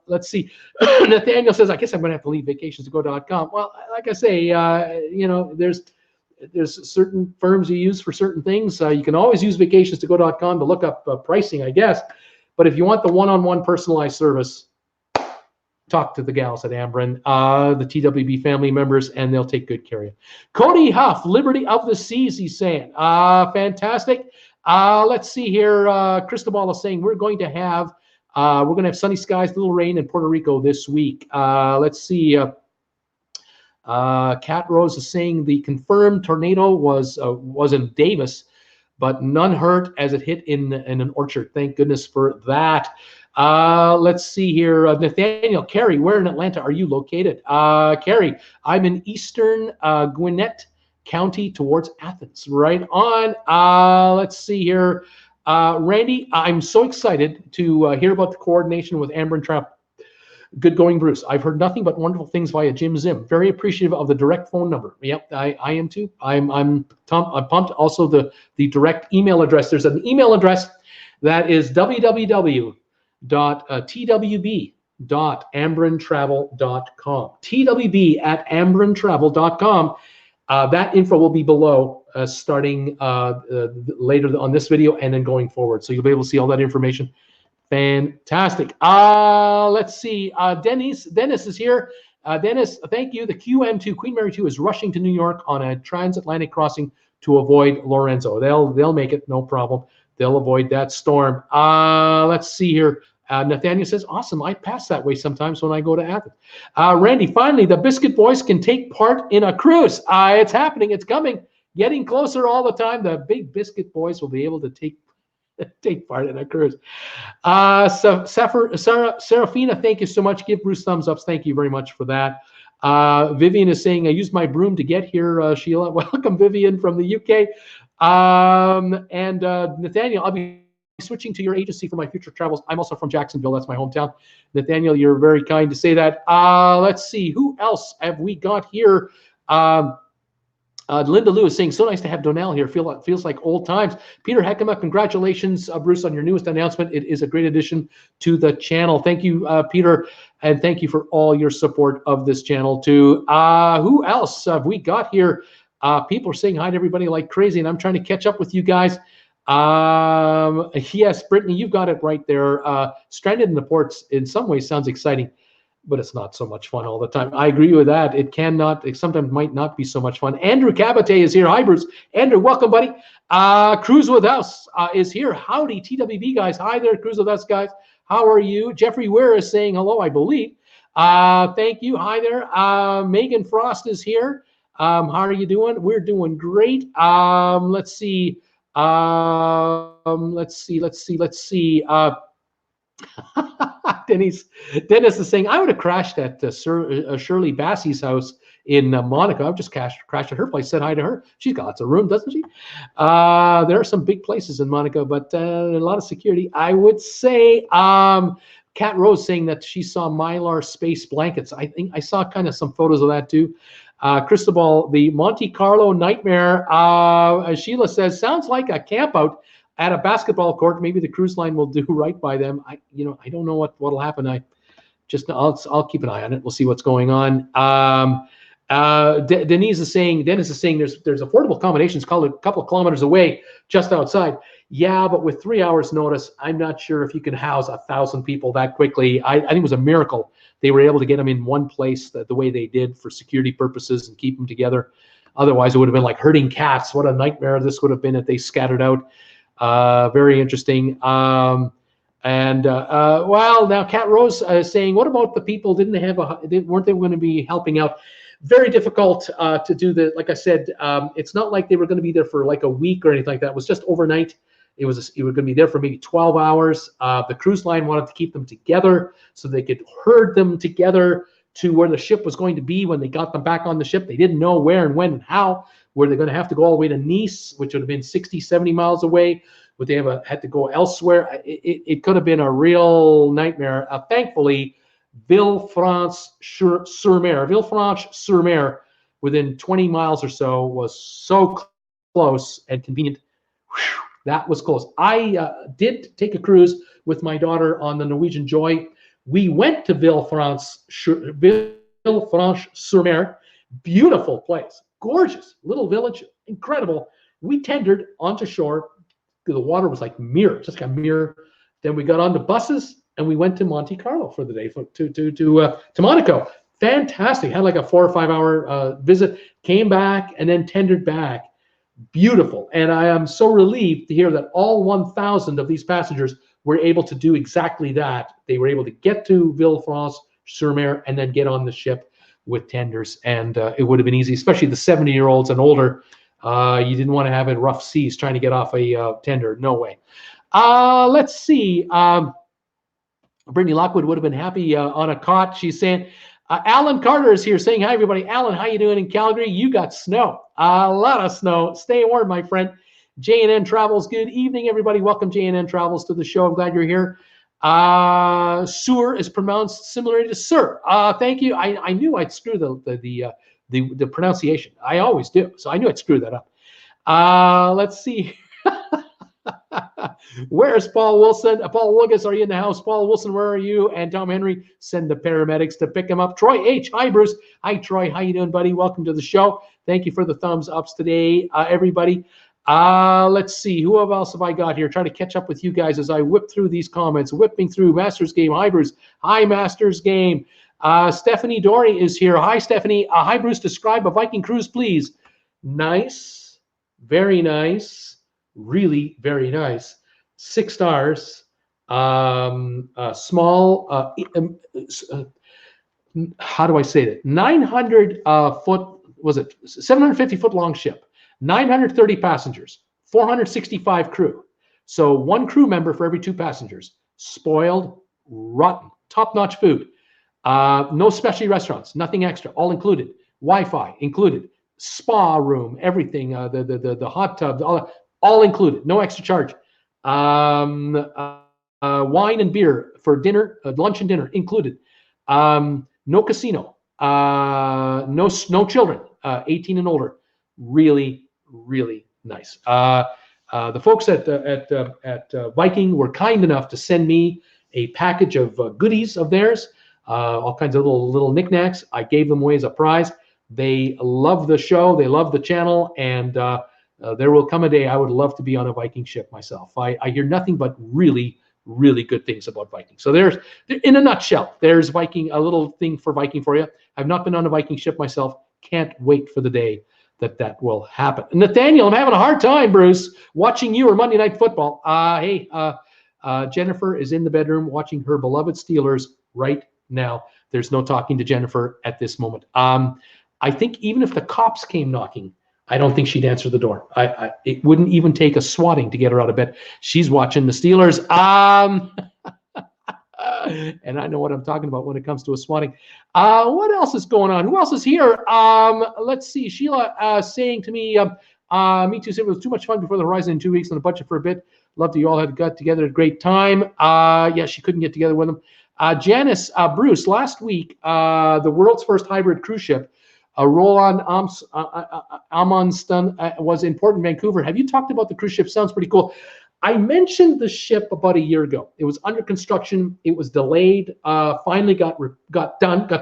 Speaker 1: Let's see. Nathaniel says, I guess I'm going to have to leave vacations to go.com. Well, like I say, you know, there's certain firms you use for certain things. You can always use vacations to go.com to look up pricing, I guess. But if you want the one-on-one personalized service, talk to the gals at Ambren, the TWB family members, and they'll take good care of you. Cody Huff, Liberty of the Seas, he's saying. Fantastic. Let's see here. Cristobal is saying we're going to have sunny skies, little rain in Puerto Rico this week. Let's see. Cat Rose is saying the confirmed tornado was in Davis, but none hurt as it hit in an orchard. Thank goodness for that. Let's see here. Nathaniel, Carey, where in Atlanta are you located? Carey, I'm in eastern Gwinnett County towards Athens. Right on. Let's see here. Randy, I'm so excited to hear about the coordination with Ambren Travel. Good going, Bruce. I've heard nothing but wonderful things via Jim Zim. Very appreciative of the direct phone number. Yep, I am too. I'm pumped. Also, the direct email address. There's an email address that is www.twb.ambrentravel.com. twb@ambrentravel.com. That info will be below, starting later on this video and then going forward. So you'll be able to see all that information. Fantastic. Let's see. Dennis is here. Dennis, thank you. The QM2, Queen Mary 2, is rushing to New York on a transatlantic crossing to avoid Lorenzo. They'll make it, no problem. They'll avoid that storm. Let's see here. Nathaniel says, awesome. I pass that way sometimes when I go to Athens. Randy, finally, the Biscuit Boys can take part in a cruise. It's happening. It's coming. Getting closer all the time. The big Biscuit Boys will be able to take part in a cruise. So Serafina, thank you so much. Give Bruce thumbs ups. Thank you very much for that. Vivian is saying, I used my broom to get here, Sheila. Welcome, Vivian, from the UK. Nathaniel, I'll be switching to your agency for my future travels. I'm also from Jacksonville. That's my hometown. Nathaniel, you're very kind to say that. Let's see. Who else have we got here? Linda Lou is saying, so nice to have Donnell here. Feels like old times. Peter Heckema, congratulations, Bruce, on your newest announcement. It is a great addition to the channel. Thank you, Peter, and thank you for all your support of this channel, too. Who else have we got here? People are saying hi to everybody like crazy, and I'm trying to catch up with you guys. Yes, Brittany, you've got it right there. Stranded in the ports in some ways sounds exciting, but it's not so much fun all the time. I agree with that. It sometimes might not be so much fun. Andrew Cabate is here. Hi, Bruce. Andrew, welcome, buddy. Cruise With Us is here. Howdy, TWB guys. Hi there, Cruise With Us guys. How are you? Jeffrey Ware is saying hello, I believe. Thank you. Hi there. Megan Frost is here. How are you doing? We're doing great. Let's see. Let's see. Dennis is saying, I would have crashed at Shirley Bassey's house in Monaco. I've just crashed at her place, said hi to her. She's got lots of room, doesn't she? There are some big places in Monaco, but a lot of security. I would say Kat Rose saying that she saw Mylar space blankets. I think I saw kind of some photos of that too. Cristobal, the Monte Carlo nightmare, Sheila says, sounds like a camp out at a basketball court. Maybe the cruise line will do right by them. I don't know what'll happen. I'll keep an eye on it. We'll see what's going on. Dennis is saying there's affordable accommodations called a couple of kilometers away, just outside. Yeah, but with 3 hours notice, I'm not sure if you can house 1,000 people that quickly. I think it was a miracle they were able to get them in one place the way they did for security purposes and keep them together. Otherwise, it would have been like herding cats. What a nightmare this would have been if they scattered out. Very interesting. Well, now Kat Rose is saying, what about the people weren't they going to be helping out? Very difficult to do like I said, it's not like they were going to be there for like a week or anything like that. It was just overnight. It was going to be there for maybe 12 hours. The cruise line wanted to keep them together so they could herd them together to where the ship was going to be when they got them back on the ship. They didn't know where and when and how. Were they going to have to go all the way to Nice, which would have been 60, 70 miles away? Would they had to go elsewhere? It could have been a real nightmare. Thankfully, Villefranche-sur-Mer, within 20 miles or so, was so close and convenient. Whew, that was close. I did take a cruise with my daughter on the Norwegian Joy. We went to Villefranche-sur-Mer. Beautiful place. Gorgeous little village, incredible. We tendered onto shore. The water was like mirror, just like a mirror. Then we got on the buses, and we went to Monte Carlo for the day to Monaco. Fantastic. Had like a 4 or 5 hour visit. Came back and then tendered back. Beautiful. And I am so relieved to hear that all 1,000 of these passengers were able to do exactly that. They were able to get to Villefranche-sur-Mer and then get on the ship with tenders. And it would have been easy, especially the 70-year-olds and older. You didn't want to have it rough seas trying to get off a tender. No way. Let's see. Brittany Lockwood would have been happy on a cot. She's saying, Alan Carter is here saying, hi, everybody. Alan, how you doing in Calgary? You got snow. A lot of snow. Stay warm, my friend. J&N Travels, good evening, everybody. Welcome, J&N Travels, to the show. I'm glad you're here. Sewer is pronounced similarly to sir. Thank you. I knew I'd screw the pronunciation. I always do. So I knew I'd screw that up. Let's see. Where's Paul Wilson? Paul Lucas, are you in the house? Paul Wilson, where are you? And Tom Henry, send the paramedics to pick him up. Troy H. Hi, Bruce. Hi, Troy. How you doing, buddy? Welcome to the show. Thank you for the thumbs ups today, everybody. Let's see. Who else have I got here? Trying to catch up with you guys as I whip through these comments. Whipping through Masters Game. Hi, Bruce. Hi, Masters Game. Stephanie Dory is here. Hi, Stephanie. Hi, Bruce. Describe a Viking cruise, please. Nice. Very nice. Really very nice. 6 stars. Small. How do I say that? 900 foot. Was it 750 foot long ship? 930 passengers. 465 crew. So 1 crew member for every 2 passengers. Spoiled, rotten, top-notch food. No specialty restaurants. Nothing extra. All included. Wi-Fi included. Spa room. Everything. The hot tub. All included, no extra charge. Wine and beer for dinner, lunch and dinner included. No casino, no children, 18 and older. Really, really nice. The folks at Viking were kind enough to send me a package of goodies of theirs, all kinds of little knickknacks. I gave them away as a prize. They love the show, they love the channel, and there will come a day I would love to be on a Viking ship myself. I hear nothing but really, really good things about Viking. So there's, in a nutshell, there's Viking, a little thing for Viking for you. I've not been on a Viking ship myself. Can't wait for the day that will happen. Nathaniel, I'm having a hard time, Bruce, watching you or Monday Night Football. Hey, Jennifer is in the bedroom watching her beloved Steelers right now. There's no talking to Jennifer at this moment. I think even if the cops came knocking, I don't think she'd answer the door. It wouldn't even take a swatting to get her out of bed. She's watching the Steelers. And I know what I'm talking about when it comes to a swatting. What else is going on? Who else is here? Let's see. Sheila saying to me, me too, said it was too much fun before the horizon in 2 weeks on the budget for a bit. Love that you all had got together at a great time. Yeah, she couldn't get together with them. Janice, Bruce, last week, the world's first hybrid cruise ship, Roland Amundsen, was in port in Vancouver. Have you talked about the cruise ship? Sounds pretty cool. I mentioned the ship about a year ago. It was under construction. It was delayed. Finally got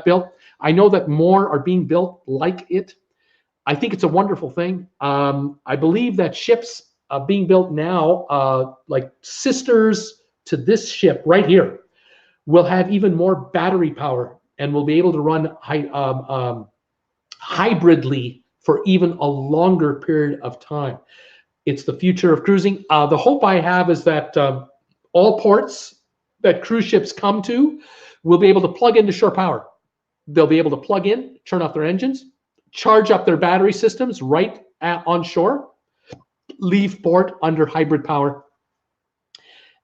Speaker 1: built. I know that more are being built like it. I think it's a wonderful thing. I believe that ships being built now, like sisters to this ship right here, will have even more battery power and will be able to run hybridly for even a longer period of time. It's the future of cruising. The hope I have is that all ports that cruise ships come to will be able to plug into shore power. They'll be able to plug in, turn off their engines, charge up their battery systems right on shore, leave port under hybrid power,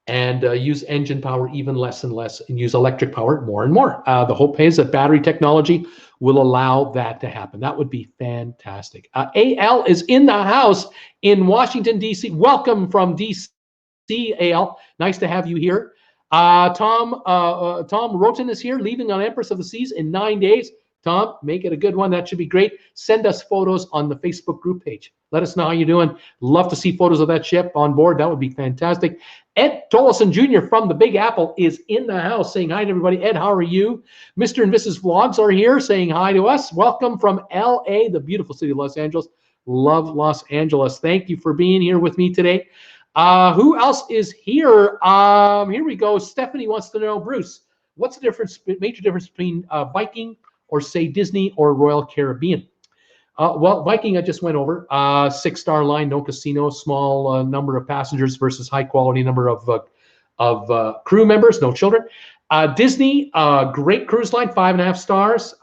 Speaker 1: and use engine power even less and less, and use electric power more and more. The hope is that battery technology will allow that to happen. That would be fantastic. AL is in the house in Washington, D.C. Welcome from D.C., AL. Nice to have you here. Tom Roten is here, leaving on Empress of the Seas in 9 days. Tom, make it a good one. That should be great. Send us photos on the Facebook group page. Let us know how you're doing. Love to see photos of that ship on board. That would be fantastic. Ed Tolleson Jr. from the Big Apple is in the house saying hi to everybody. Ed, how are you? Mr. and Mrs. Vlogs are here saying hi to us. Welcome from LA, the beautiful city of Los Angeles. Love Los Angeles. Thank you for being here with me today. Who else is here? Here we go. Stephanie wants to know, Bruce, what's the difference, major difference between Viking or say Disney or Royal Caribbean? Well, Viking I just went over. 6-star line, no casino, small number of passengers versus high quality number of crew members, no children. Disney, great cruise line, 5.5 stars.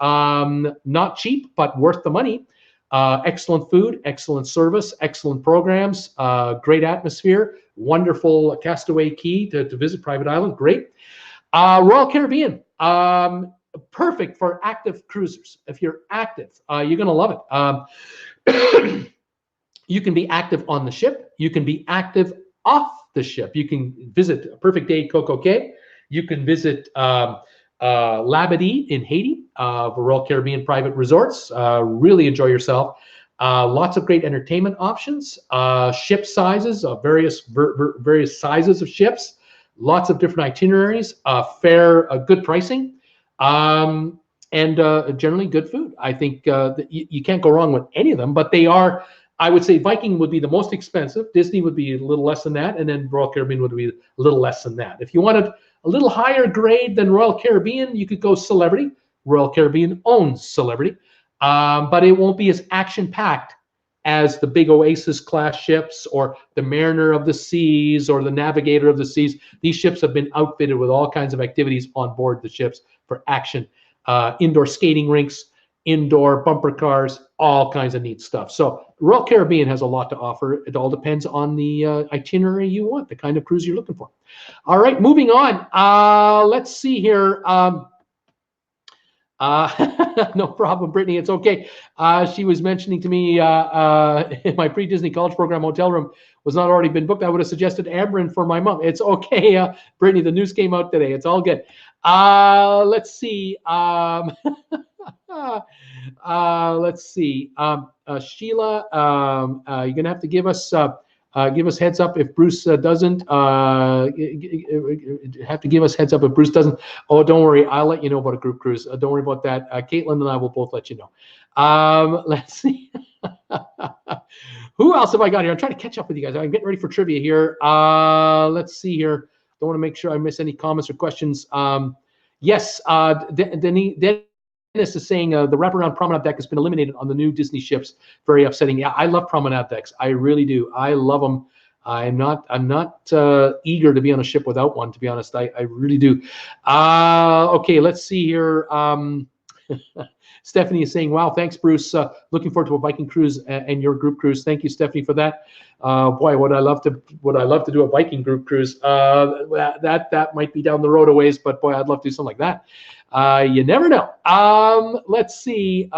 Speaker 1: Not cheap, but worth the money. Excellent food, excellent service, excellent programs, great atmosphere, wonderful Castaway Key to visit, private island, great. Royal Caribbean, perfect for active cruisers. If you're active, you're going to love it. You can be active on the ship. You can be active off the ship. You can visit Perfect Day Coco Cay. You can visit Labadee in Haiti, Royal Caribbean private resorts. Really enjoy yourself. Lots of great entertainment options. Ship sizes, various sizes of ships. Lots of different itineraries. Good pricing, and generally good food. I think you can't go wrong with any of them. But they are. I would say Viking would be the most expensive. Disney would be a little less than that, and then Royal Caribbean would be a little less than that. If you wanted a little higher grade than Royal Caribbean, you could go Celebrity. Royal Caribbean owns Celebrity, but it won't be as action-packed as the big Oasis class ships or the Mariner of the Seas or the Navigator of the Seas. These ships have been outfitted with all kinds of activities on board the ships for action, indoor skating rinks, indoor bumper cars, all kinds of neat stuff. So Royal Caribbean has a lot to offer. It all depends on the itinerary you want, the kind of cruise you're looking for. All right, moving on. Let's see here. No problem, Brittany. It's okay. She was mentioning to me in my pre-Disney college program hotel room was not already been booked. I would have suggested Amberin for my mom. It's okay, Brittany. The news came out today. It's all good. Let's see. Let's see. Sheila, you're gonna have to give us heads up if Bruce doesn't. Have to give us heads up if Bruce doesn't. Oh, don't worry. I'll let you know about a group cruise. Don't worry about that. Caitlin and I will both let you know. Let's see. Who else have I got here? I'm trying to catch up with you guys. I'm getting ready for trivia here. Let's see here. Don't want to make sure I miss any comments or questions. Yes, Dennis is saying the wraparound promenade deck has been eliminated on the new Disney ships. Very upsetting. Yeah, I love promenade decks. I really do. I love them. I'm not eager to be on a ship without one, to be honest. I really do. Okay, let's see here. Stephanie is saying, wow, thanks, Bruce. Looking forward to a Viking cruise and your group cruise. Thank you, Stephanie, for that. Boy, would I love to do a Viking group cruise. That might be down the road a ways, but boy, I'd love to do something like that. You never know. Let's see.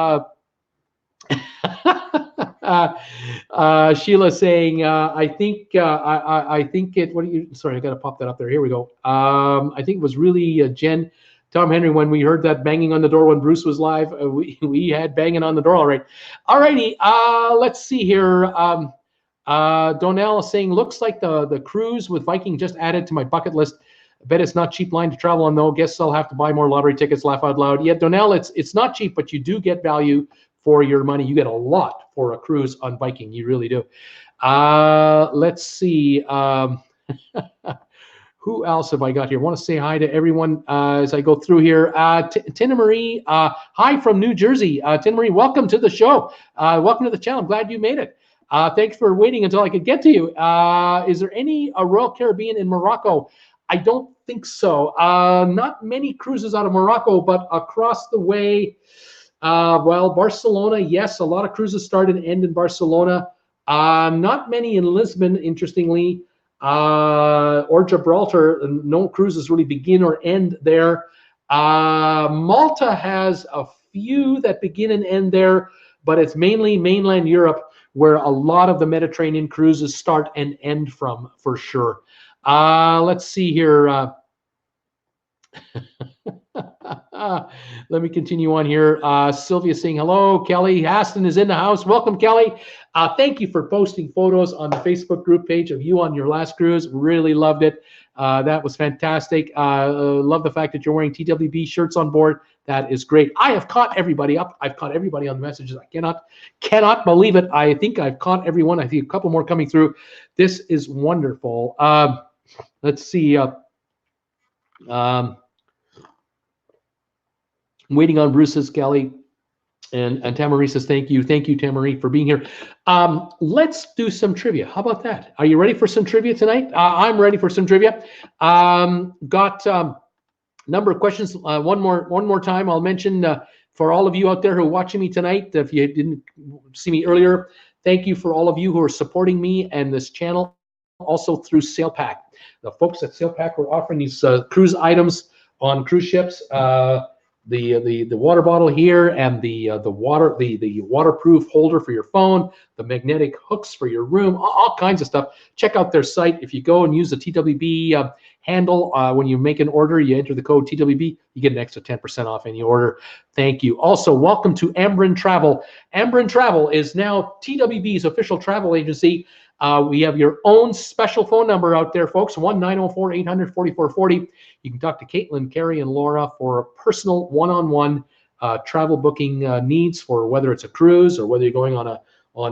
Speaker 1: Sheila saying, I think it. What are you? Sorry, I got to pop that up there. Here we go. I think it was really Jen. Tom Henry, when we heard that banging on the door when Bruce was live, we had banging on the door. All right. All righty. Let's see here. Donnell is saying, looks like the cruise with Viking just added to my bucket list. I bet it's not cheap line to travel on, though. Guess I'll have to buy more lottery tickets, laugh out loud. Yeah, Donnell, it's not cheap, but you do get value for your money. You get a lot for a cruise on Viking. You really do. Let's see. Who else have I got here? I want to say hi to everyone as I go through here. Tina Marie, hi from New Jersey. Tina Marie, welcome to the show. Welcome to the channel. I'm glad you made it. Thanks for waiting until I could get to you. Is there any Royal Caribbean in Morocco? I don't think so. Not many cruises out of Morocco, but across the way, well, Barcelona, yes, a lot of cruises start and end in Barcelona. Not many in Lisbon, interestingly. Or Gibraltar, no cruises really begin or end there. Malta has a few that begin and end there, but it's mainly mainland Europe where a lot of the Mediterranean cruises start and end from, for sure. Let's see here. Let me continue on here. Sylvia saying hello. Kelly Aston is in the house. Welcome, Kelly. Thank you for posting photos on the Facebook group page of you on your last cruise. Really loved it. That was fantastic. Love the fact that you're wearing TWB shirts on board. That is great. I have caught everybody up. I've caught everybody on the messages. I cannot believe it. I think I've caught everyone. I see a couple more coming through. This is wonderful. Let's see. Waiting on Bruce's, Kelly, and Tamari says thank you Tamari for being here. Let's do some trivia. How about that? Are you ready for some trivia tonight? I'm ready for some trivia. Got number of questions. One more time. I'll mention for all of you out there who are watching me tonight. If you didn't see me earlier, thank you for all of you who are supporting me and this channel. Also through SailPack. The folks at SailPack were offering these cruise items on cruise ships. The water bottle here, and the waterproof holder for your phone, the magnetic hooks for your room, all kinds of stuff. Check out their site. If you go and use the TWB handle when you make an order, you enter the code TWB, you get an extra 10% off any order. Thank you. Also, welcome to Ambrin Travel. Ambrin Travel is now TWB's official travel agency. We have your own special phone number out there, folks, 1-904-800-4440. You can talk to Caitlin, Carrie, and Laura for personal one-on-one travel booking needs for whether it's a cruise or whether you're going on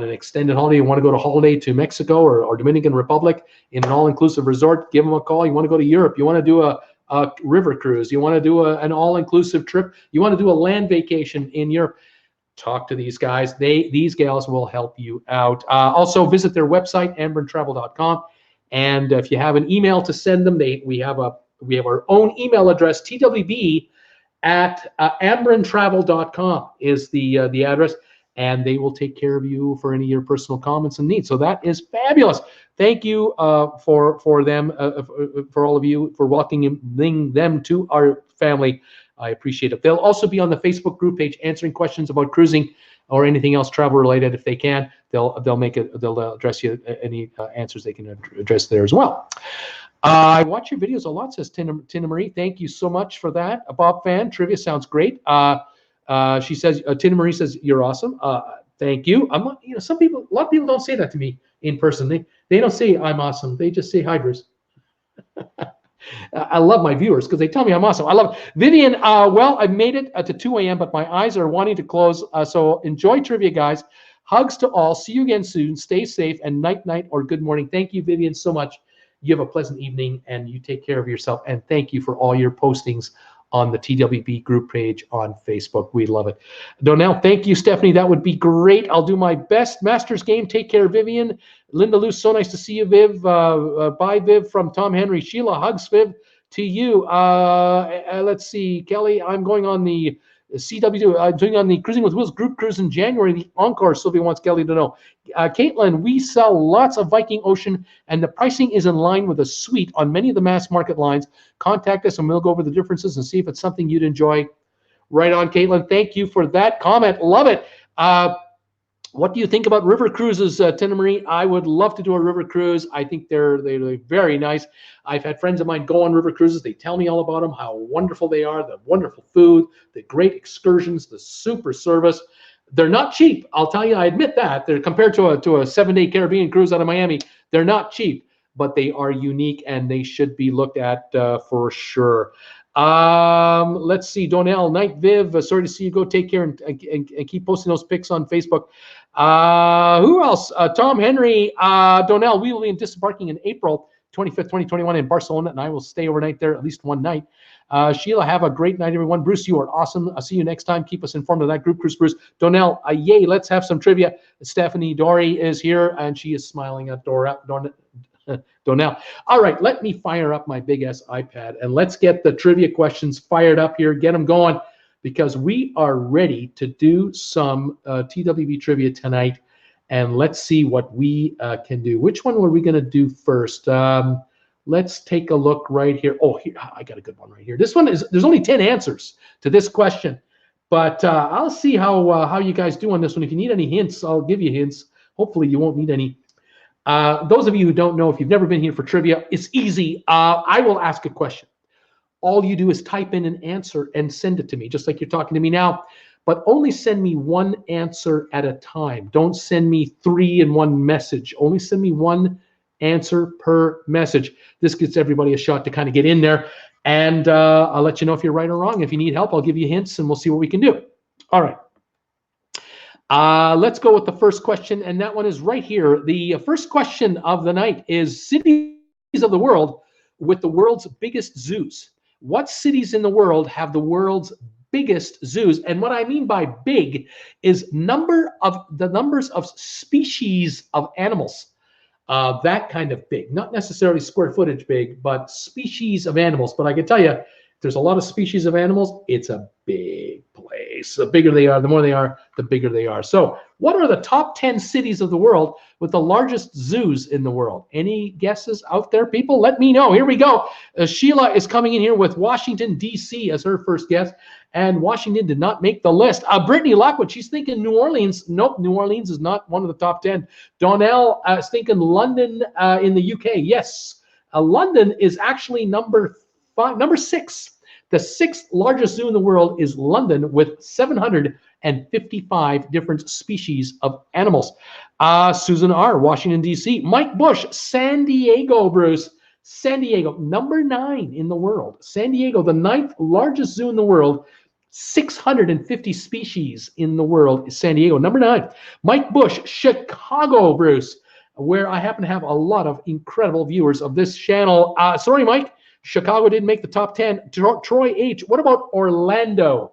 Speaker 1: an extended holiday. You want to go to holiday to Mexico or Dominican Republic in an all-inclusive resort, give them a call. You want to go to Europe. You want to do a river cruise. You want to do an all-inclusive trip. You want to do a land vacation in Europe. Talk to these guys. These gals will help you out. Also, visit their website, ambrintravel.com. And if you have an email to send them, we have our own email address, twb@ambrintravel.com is the address, and they will take care of you for any of your personal comments and needs. So that is fabulous. Thank you for them, for all of you, for welcoming them to our family. I appreciate it. They'll also be on the Facebook group page answering questions about cruising or anything else travel related. If they can, they'll address you any answers they can address there as well. I watch your videos a lot, says Tina Marie. Thank you so much for that. A Bob fan trivia sounds great. She says Tina Marie says you're awesome. Thank you. I'm not, a lot of people don't say that to me in person. They don't say I'm awesome. They just say hi, Bruce. I love my viewers because they tell me I'm awesome. I love it. Vivian, well, I made it to 2 a.m., but my eyes are wanting to close. So enjoy trivia, guys. Hugs to all. See you again soon. Stay safe, and night or good morning. Thank you, Vivian, so much. You have a pleasant evening, and you take care of yourself. And thank you for all your postings on the TWB group page on Facebook. We love it. Donnell, thank you, Stephanie. That would be great. I'll do my best. Masters game. Take care, Vivian. Linda Luce, so nice to see you, Viv. Bye, Viv, from Tom Henry. Sheila, hugs, Viv, to you. Let's see, Kelly, I'm going on the CW, doing on the Cruising with Wheels group cruise in January, the Encore. Sylvia wants Kelly to know. Caitlin, we sell lots of Viking Ocean, and the pricing is in line with a suite on many of the mass market lines. Contact us, and we'll go over the differences and see if it's something you'd enjoy. Right on, Caitlin. Thank you for that comment. Love it. What do you think about river cruises, Tina Marie? I would love to do a river cruise. I think they're very nice. I've had friends of mine go on river cruises. They tell me all about them, how wonderful they are, the wonderful food, the great excursions, the super service. They're not cheap. I'll tell you, I admit that. They're compared to a 7-day Caribbean cruise out of Miami. They're not cheap, but they are unique, and they should be looked at for sure. Let's see, Donnell, Night Viv, sorry to see you go. Take care and keep posting those pics on Facebook. Who else? Tom Henry, Donnell, we will be disembarking in April 25th, 2021 in Barcelona, and I will stay overnight there at least one night. Sheila, have a great night, everyone. Bruce, you are awesome. I'll see you next time. Keep us informed of that group cruise, Bruce. Donnell, yay, let's have some trivia. Stephanie Dory is here, and she is smiling at Donnell. All right, let me fire up my big ass iPad, and let's get the trivia questions fired up here. Get them going, because we are ready to do some TWB trivia tonight, and let's see what we can do. Which one were we going to do first? Let's take a look right here. Oh, here, I got a good one right here. This one is, there's only 10 answers to this question, but I'll see how you guys do on this one. If you need any hints, I'll give you hints. Hopefully you won't need any. Those of you who don't know, if you've never been here for trivia, it's easy. I will ask a question. all you do is type in an answer and send it to me, just like you're talking to me now. But only send me one answer at a time. Don't send me 3 in one message. Only send me one answer per message. This gets everybody a shot to kind of get in there. And I'll let you know if you're right or wrong. If you need help, I'll give you hints and we'll see what we can do. All right. Let's go with the first question. And that one is right here. The first question of the night is cities of the world with the world's biggest zoos. What cities in the world have the world's biggest zoos? And what I mean by big is numbers of species of animals. That kind of big, not necessarily square footage big, but species of animals. But I can tell you, there's a lot of species of animals. It's a big place. The bigger they are, the more they are, the bigger they are. So what are the top 10 cities of the world with the largest zoos in the world? Any guesses out there, people? Let me know. Here we go. Sheila is coming in here with Washington, D.C. as her first guess. And Washington did not make the list. Brittany Lockwood, she's thinking New Orleans. Nope, New Orleans is not one of the top 10. Donnell is thinking London in the UK. Yes, London is actually number 6. The 6th largest zoo in the world is London with 755 different species of animals. Susan R., Washington, D.C. Mike Bush, San Diego, Bruce. San Diego, number 9 in the world. San Diego, the 9th largest zoo in the world. 650 species in the world is San Diego, number 9. Mike Bush, Chicago, Bruce, where I happen to have a lot of incredible viewers of this channel. Sorry, Mike. Chicago didn't make the top 10. Troy H. What about Orlando?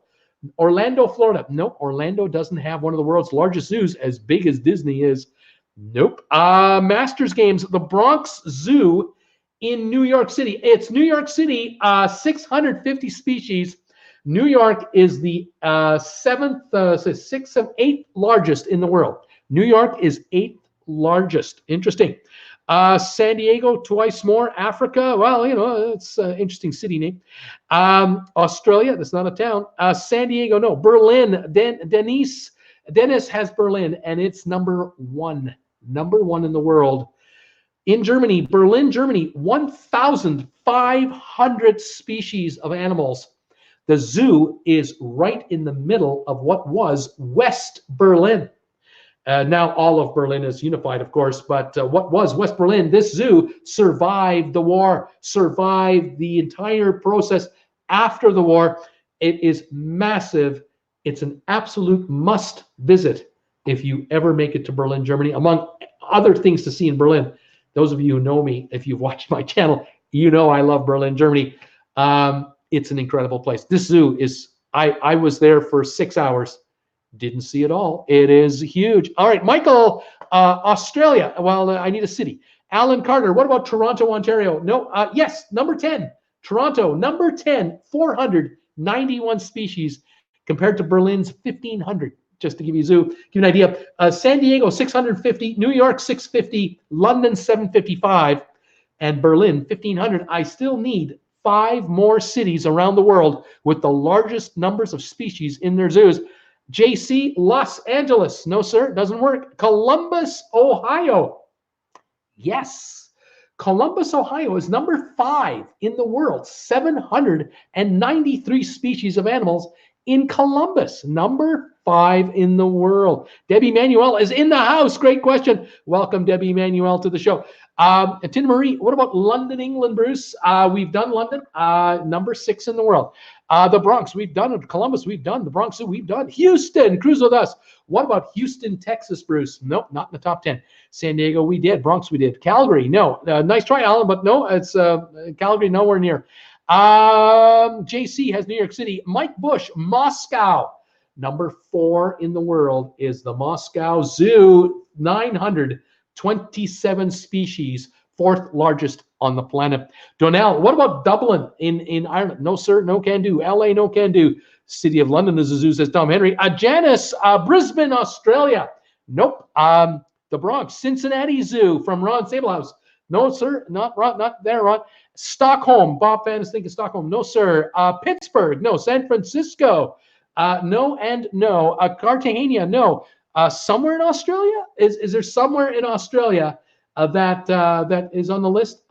Speaker 1: Orlando, Florida. Nope. Orlando doesn't have one of the world's largest zoos, as big as Disney is. Nope. Masters Games, the Bronx Zoo in New York City. It's New York City, 650 species. New York is the 7th, 6th, 8th largest in the world. New York is 8th largest. Interesting. San Diego, twice more. Africa, well, you know, it's an interesting city name. Australia, that's not a town. San Diego, no. Berlin, Dennis has Berlin, and it's number 1. Number 1 in the world. In Germany, Berlin, Germany, 1,500 species of animals. The zoo is right in the middle of what was West Berlin. Now all of Berlin is unified, of course, but what was West Berlin? This zoo survived the war, survived the entire process after the war. It is massive. It's an absolute must visit if you ever make it to Berlin, Germany, among other things to see in Berlin. Those of you who know me, if you've watched my channel, you know I love Berlin, Germany. It's an incredible place. This zoo is, I was there for 6 hours. Didn't see it all. It is huge. All right, Michael, Australia. Well, I need a city. Alan Carter, what about Toronto, Ontario? No, yes, number 10. Toronto, number 10, 491 species compared to Berlin's 1,500. Just to give you a zoo, give you an idea. San Diego, 650. New York, 650. London, 755. And Berlin, 1,500. I still need 5 more cities around the world with the largest numbers of species in their zoos. JC, Los Angeles. No, sir, it doesn't work. Columbus, Ohio. Yes. Columbus, Ohio is number 5 in the world. 793 species of animals in Columbus. Number 5 in the world. Debbie Manuel is in the house. Great question. Welcome, Debbie Manuel, to the show. Tina Marie, what about London, England, Bruce? We've done London, number 6 in the world. The Bronx, we've done it. Columbus, we've done. The Bronx, we've done. Houston, cruise with us. What about Houston, Texas, Bruce? Nope, not in the top 10. San Diego, we did. Bronx, we did. Calgary, no. Nice try, Alan, but no, it's Calgary, nowhere near. JC has New York City. Mike Bush, Moscow. Number 4 in the world is the Moscow Zoo. 927 species, 4th largest on the planet. Donnell, what about Dublin in Ireland? No, sir, no can do. LA, no can do. City of London is a zoo, says Tom Henry. Janice, Brisbane, Australia. Nope. The Bronx, Cincinnati Zoo from Ron Sablehouse. No, sir, not there, Ron. Stockholm, Bob Fan is thinking Stockholm. No, sir. Pittsburgh, no. San Francisco, no and no. Cartagena, no. Somewhere in Australia? Is there somewhere in Australia that is on the list?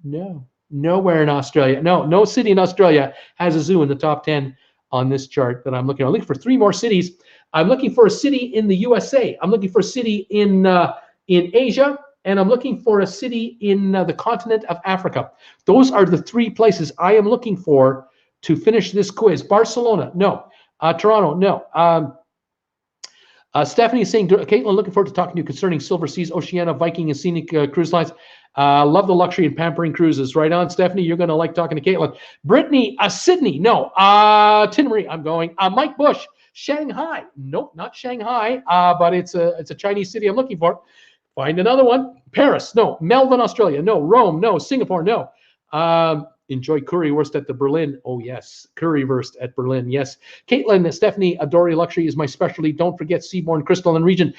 Speaker 1: No, Nowhere in Australia. No city in Australia has a zoo in the top 10 on this chart that I'm looking at. I'm looking for 3 more cities. I'm looking for a city in the USA. I'm looking for a city in Asia, and I'm looking for a city in the continent of Africa. Those are the 3 places I am looking for to finish this quiz. Barcelona, no. Toronto, no. Stephanie is saying, Caitlin, looking forward to talking to you concerning Silver Seas, Oceania, Viking, and Scenic cruise lines. Love the luxury and pampering cruises. Right on, Stephanie. You're going to like talking to Caitlin. Brittany, Sydney, no. Tinnery, I'm going. Mike Bush, Shanghai. Nope, not Shanghai, but it's a Chinese city I'm looking for. Find another one. Paris, no. Melbourne, Australia, no. Rome, no. Singapore, no. Enjoy currywurst at the Berlin. Oh, yes. Currywurst at Berlin. Yes. Caitlin, Stephanie, Adori Luxury is my specialty. Don't forget Seabourn, Crystal, and Region.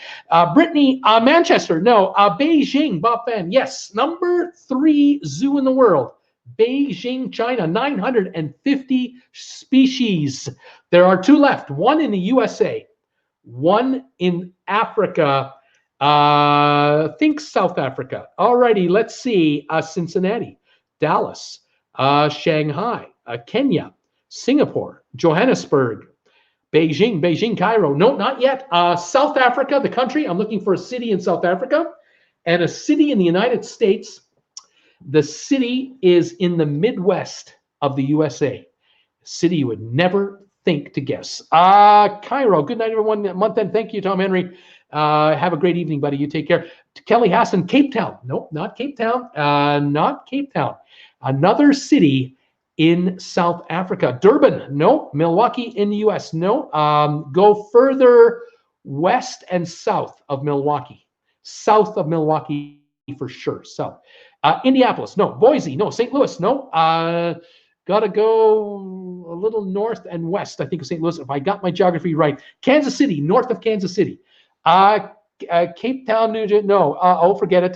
Speaker 1: Brittany, Manchester. No. Beijing, Bob Fan. Yes. Number 3 zoo in the world. Beijing, China. 950 species. There are 2 left. 1 in the USA. 1 in Africa. Think South Africa. Alrighty. Let's see. Cincinnati. Dallas. Shanghai, Kenya, Singapore, Johannesburg, Beijing, Cairo. No, not yet. South Africa, the country. I'm looking for a city in South Africa and a city in the United States. The city is in the Midwest of the USA. A city you would never think to guess. Cairo. Good night, everyone. Month end. Thank you, Tom Henry. Have a great evening, buddy. You take care. Kelly Hassan, Cape Town. Nope, not Cape Town. Not Cape Town. Another city in South Africa. Durban, no. Milwaukee in the US, no. Go further west and south of Milwaukee. South of Milwaukee for sure, south. Indianapolis, no. Boise, no. St. Louis, no. Gotta go a little north and west, I think, of St. Louis, if I got my geography right. Kansas City, north of Kansas City. Cape Town, New Jersey, no. Forget it.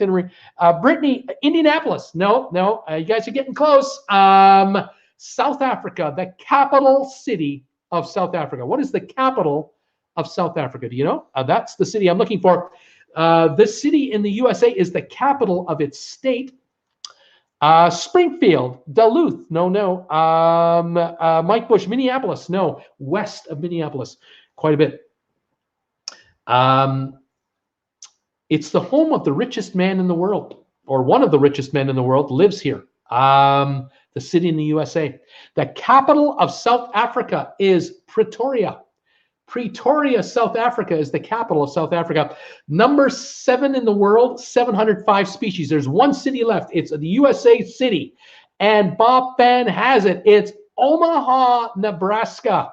Speaker 1: Brittany, Indianapolis, no. You guys are getting close. South Africa, the capital city of South Africa. What is the capital of South Africa? Do you know? That's the city I'm looking for. This city in the USA is the capital of its state. Springfield, Duluth, no. Mike Bush, Minneapolis, no. West of Minneapolis, quite a bit. It's the home of the richest man in the world, or one of the richest men in the world lives here. The city in the USA. The capital of South Africa is Pretoria. Pretoria, South Africa is the capital of South Africa. Number 7 in the world, 705 species. There's 1 city left. It's the USA city. And Bob Fan has it. It's Omaha, Nebraska.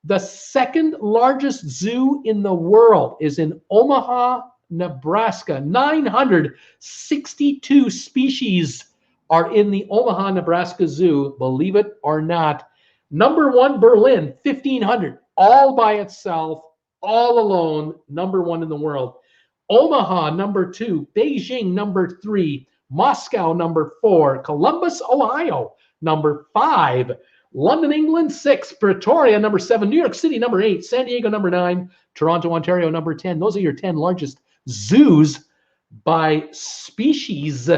Speaker 1: The 2nd largest zoo in the world is in Omaha, Nebraska. 962 species are in the Omaha, Nebraska Zoo, believe it or not. Number 1, Berlin, 1,500, all by itself, all alone, number 1 in the world. Omaha, number 2, Beijing, number 3, Moscow, number 4, Columbus, Ohio, number 5, London, England, 6, Pretoria, number 7, New York City, number 8, San Diego, number 9, Toronto, Ontario, number 10. Those are your 10 largest zoos by species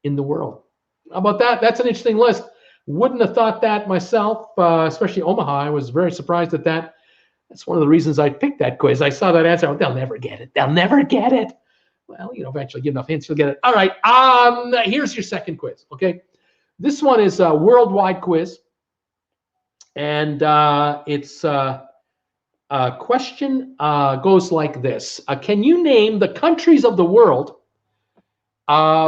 Speaker 1: in the world. How about that? That's an interesting list. Wouldn't have thought that myself, especially Omaha. I was very surprised at that. That's one of the reasons I picked that quiz. I saw that answer. They'll never get it. They'll never get it. Well, eventually give enough hints, you'll get it. All right. Here's your second quiz. Okay. This one is a worldwide quiz. And it's question goes like this. Can you name the countries of the world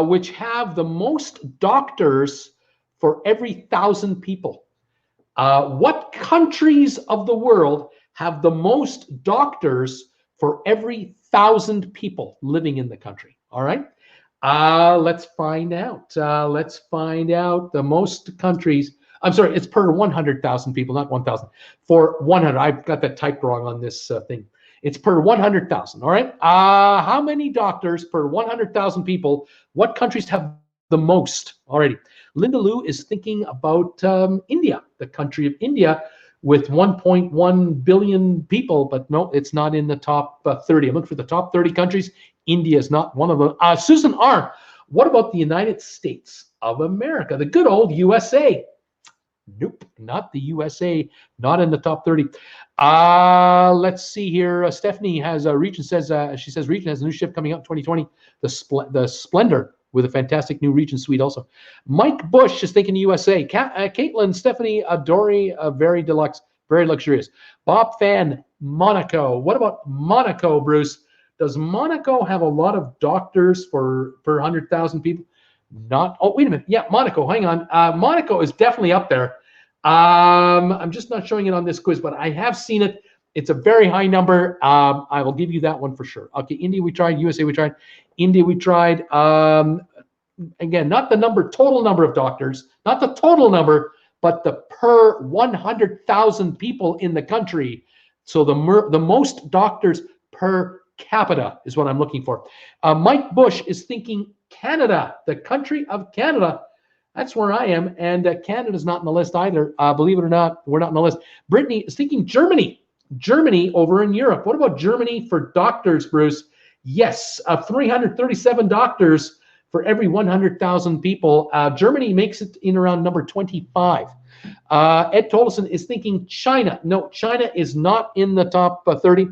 Speaker 1: which have the most doctors for every 1,000 people? What countries of the world have the most doctors for every 1,000 people living in the country? All right. Let's find out. Let's find out the most countries. I'm sorry, it's per 100,000 people, not 1,000. For 100, I've got that typed wrong on this thing. It's per 100,000, all right? How many doctors per 100,000 people? What countries have the most already? Linda Lou is thinking about India, the country of India, with 1.1 billion people, but no, it's not in the top 30. I'm looking for the top 30 countries. India is not one of them. Susan R. What about the United States of America, the good old USA? Nope, not the USA, not in the top 30. Let's see here. Stephanie has a Region says she says Region has a new ship coming out in 2020, the Splendor, with a fantastic new Region suite also. Mike Bush is thinking USA. Caitlin, Stephanie, Dory, very deluxe, very luxurious. Bob Fan, Monaco. What about Monaco, Bruce? Does Monaco have a lot of doctors per 100,000 people? Not. Oh, wait a minute. Yeah, Monaco. Hang on. Monaco is definitely up there. I'm just not showing it on this quiz, but I have seen it. It's a very high number. I will give you that one for sure. Okay, India we tried. USA we tried. India we tried. Again, not the total number of doctors, not the total number, but the per 100,000 people in the country. So the most doctors per capita is what I'm looking for. Mike Bush is thinking Canada, the country of Canada. That's where I am, and Canada's not in the list either. Believe it or not, we're not in the list. Brittany is thinking Germany. Germany over in Europe. What about Germany for doctors, Bruce? Yes, 337 doctors for every 100,000 people. Germany makes it in around number 25. Ed Tolleson is thinking China. No, China is not in the top 30.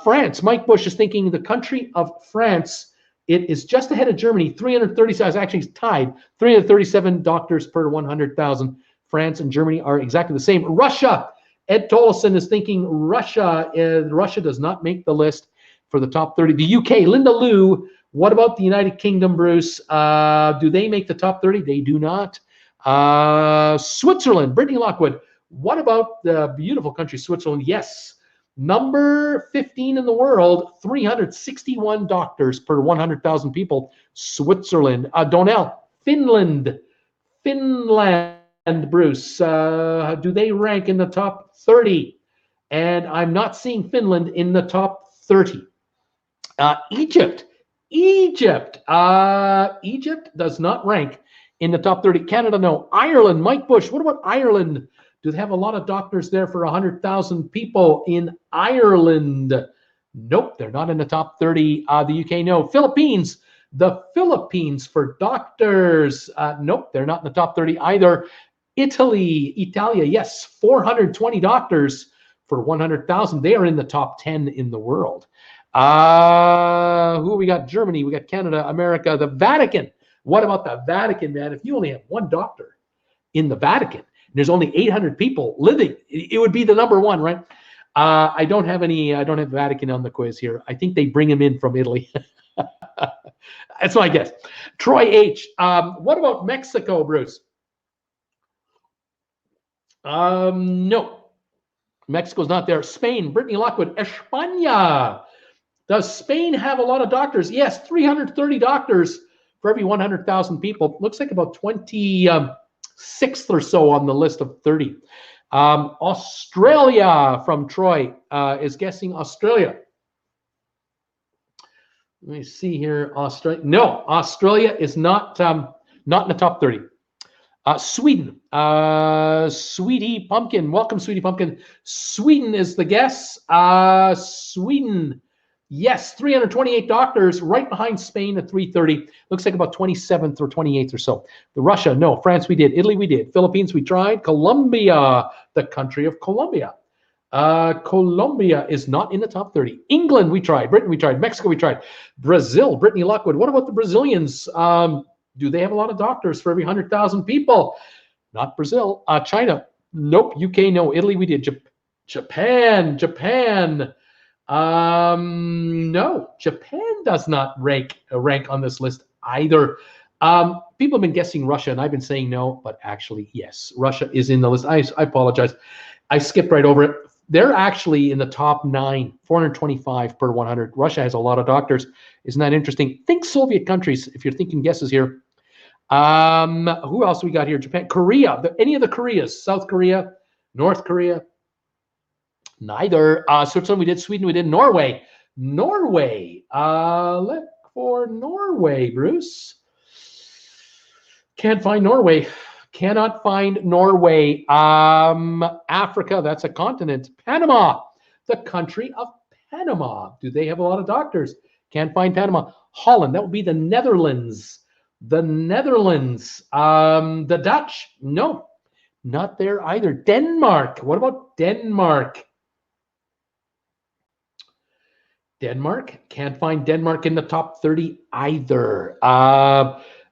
Speaker 1: France, Mike Bush is thinking the country of France. It is just ahead of Germany, 337, actually tied, 337 doctors per 100,000. France and Germany are exactly the same. Russia, Ed Tolleson is thinking Russia. Russia does not make the list for the top 30. The UK, Linda Liu. What about the United Kingdom, Bruce? Do they make the top 30? They do not. Switzerland, Brittany Lockwood. What about the beautiful country Switzerland? Yes. Number 15 in the world, 361 doctors per 100,000 people. Switzerland. Donnell, Finland. Bruce. Do they rank in the top 30? And I'm not seeing Finland in the top 30. Egypt. Egypt does not rank in the top 30. Canada, no. Ireland, Mike Bush. What about Ireland? Do they have a lot of doctors there for 100,000 people in Ireland? Nope, they're not in the top 30. The UK, no. Philippines, the Philippines for doctors. Nope, they're not in the top 30 either. Italia, yes, 420 doctors for 100,000. They are in the top 10 in the world. Who we got? Germany, we got Canada, America, the Vatican. What about the Vatican, man? If you only have one doctor in the Vatican, there's only 800 people living, it would be the number one, right? I don't have Vatican on the quiz here. I think they bring him in from Italy. That's my guess. Troy H. What about Mexico, Bruce? No. Mexico's not there. Spain, Brittany Lockwood. España. Does Spain have a lot of doctors? Yes, 330 doctors for every 100,000 people. Looks like about 26th or so on the list of 30. Australia from Troy is guessing Australia. Let me see here. Australia. No, Australia is not in the top 30. Sweden. Sweetie Pumpkin. Welcome, Sweetie Pumpkin. Sweden is the guess. Sweden. Yes, 328 doctors, right behind Spain at 330. Looks like about 27th or 28th or so. The Russia, no. France, we did. Italy, we did. Philippines, we tried. Colombia, the country of Colombia. Colombia is not in the top 30. England, we tried. Britain, we tried. Mexico, we tried. Brazil, Brittany Lockwood. What about the Brazilians? Do they have a lot of doctors for every 100,000 people? Not Brazil. China, nope. UK, no. Italy, we did. Japan. No, Japan does not rank on this list either. People have been guessing Russia, and I've been saying no, but actually, yes, Russia is in the list. I apologize. I skipped right over it. They're actually in the top 9, 425 per 100. Russia has a lot of doctors. Isn't that interesting? Think Soviet countries, if you're thinking guesses here. Who else we got here? Japan, Korea, any of the Koreas, South Korea, North Korea. Neither. Switzerland, we did. Sweden, we did. Norway. Look for Norway, Bruce. Can't find Norway. Cannot find Norway. Africa, that's a continent. Panama, the country of Panama. Do they have a lot of doctors? Can't find Panama. Holland, that would be the Netherlands. The Netherlands. The Dutch. No, not there either. Denmark. What about Denmark? Denmark. Can't find Denmark in the top 30 either.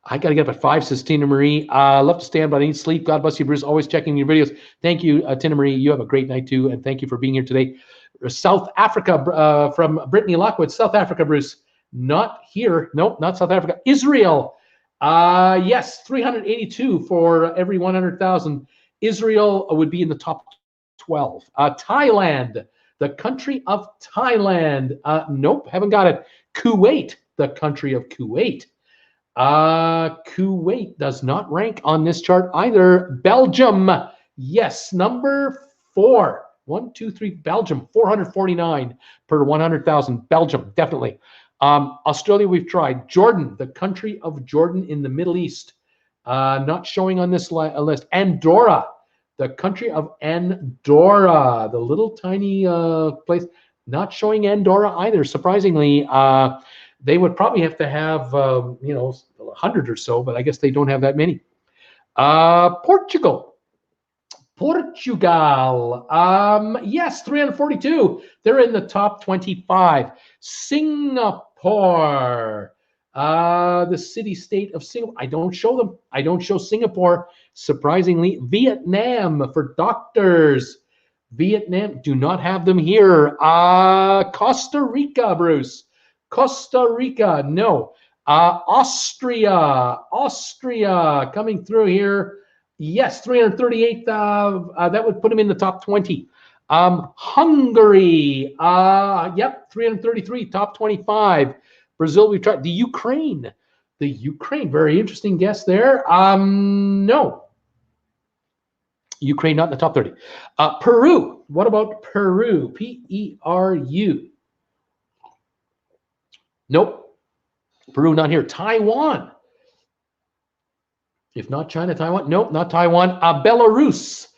Speaker 1: I got to get up at 5, says Tina Marie. Love to stand, but I need sleep. God bless you, Bruce. Always checking your videos. Thank you, Tina Marie. You have a great night too, and thank you for being here today. South Africa, from Brittany Lockwood. South Africa, Bruce. Not here. Nope, not South Africa. Israel. Yes, 382 for every 100,000. Israel would be in the top 12. Thailand. The country of Thailand. Nope, haven't got it. Kuwait, the country of Kuwait. Kuwait does not rank on this chart either. Belgium, yes, number 4. 1, 2, 3, Belgium, 449 per 100,000. Belgium, definitely. Australia, we've tried. Jordan, the country of Jordan in the Middle East. Not showing on this list. Andorra. The country of Andorra, the little tiny place, not showing Andorra either. Surprisingly, they would probably have to have, 100 or so, but I guess they don't have that many. Portugal. Yes, 342. They're in the top 25. Singapore. The city-state of Singapore. I don't show them. I don't show Singapore. Surprisingly, Vietnam for doctors. Vietnam, do not have them here. Costa Rica, Bruce. Costa Rica, no. Austria coming through here. Yes, 338. That would put them in the top 20. Hungary, yep, 333, top 25. Brazil, we've tried. The Ukraine, very interesting guess there. No. Ukraine not in the top 30. Peru, what about Peru? Peru. Nope. Peru not here. Taiwan. If not China, Taiwan. Nope, not Taiwan. Belarus.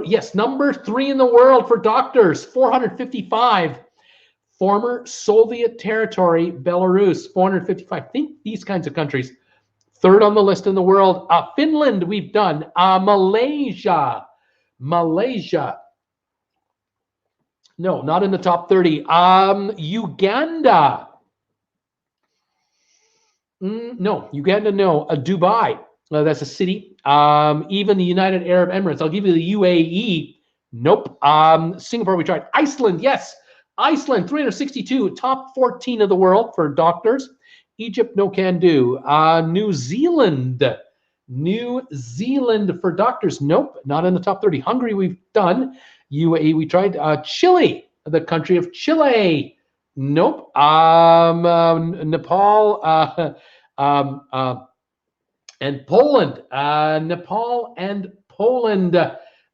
Speaker 1: Yes, number 3 in the world for doctors. 455. Former Soviet territory, Belarus, 455. Think these kinds of countries. 3rd on the list in the world. Finland, we've done. Malaysia. No, not in the top 30. Uganda. No, Uganda, no. Dubai. That's a city. Even the United Arab Emirates. I'll give you the UAE. Nope. Singapore, we tried. Iceland, yes. Iceland, 362, top 14 of the world for doctors. Egypt, no can do. New Zealand for doctors. Nope, not in the top 30. Hungary, we've done. UAE, we tried. Chile, the country of Chile. Nope. Nepal and Poland. Nepal and Poland.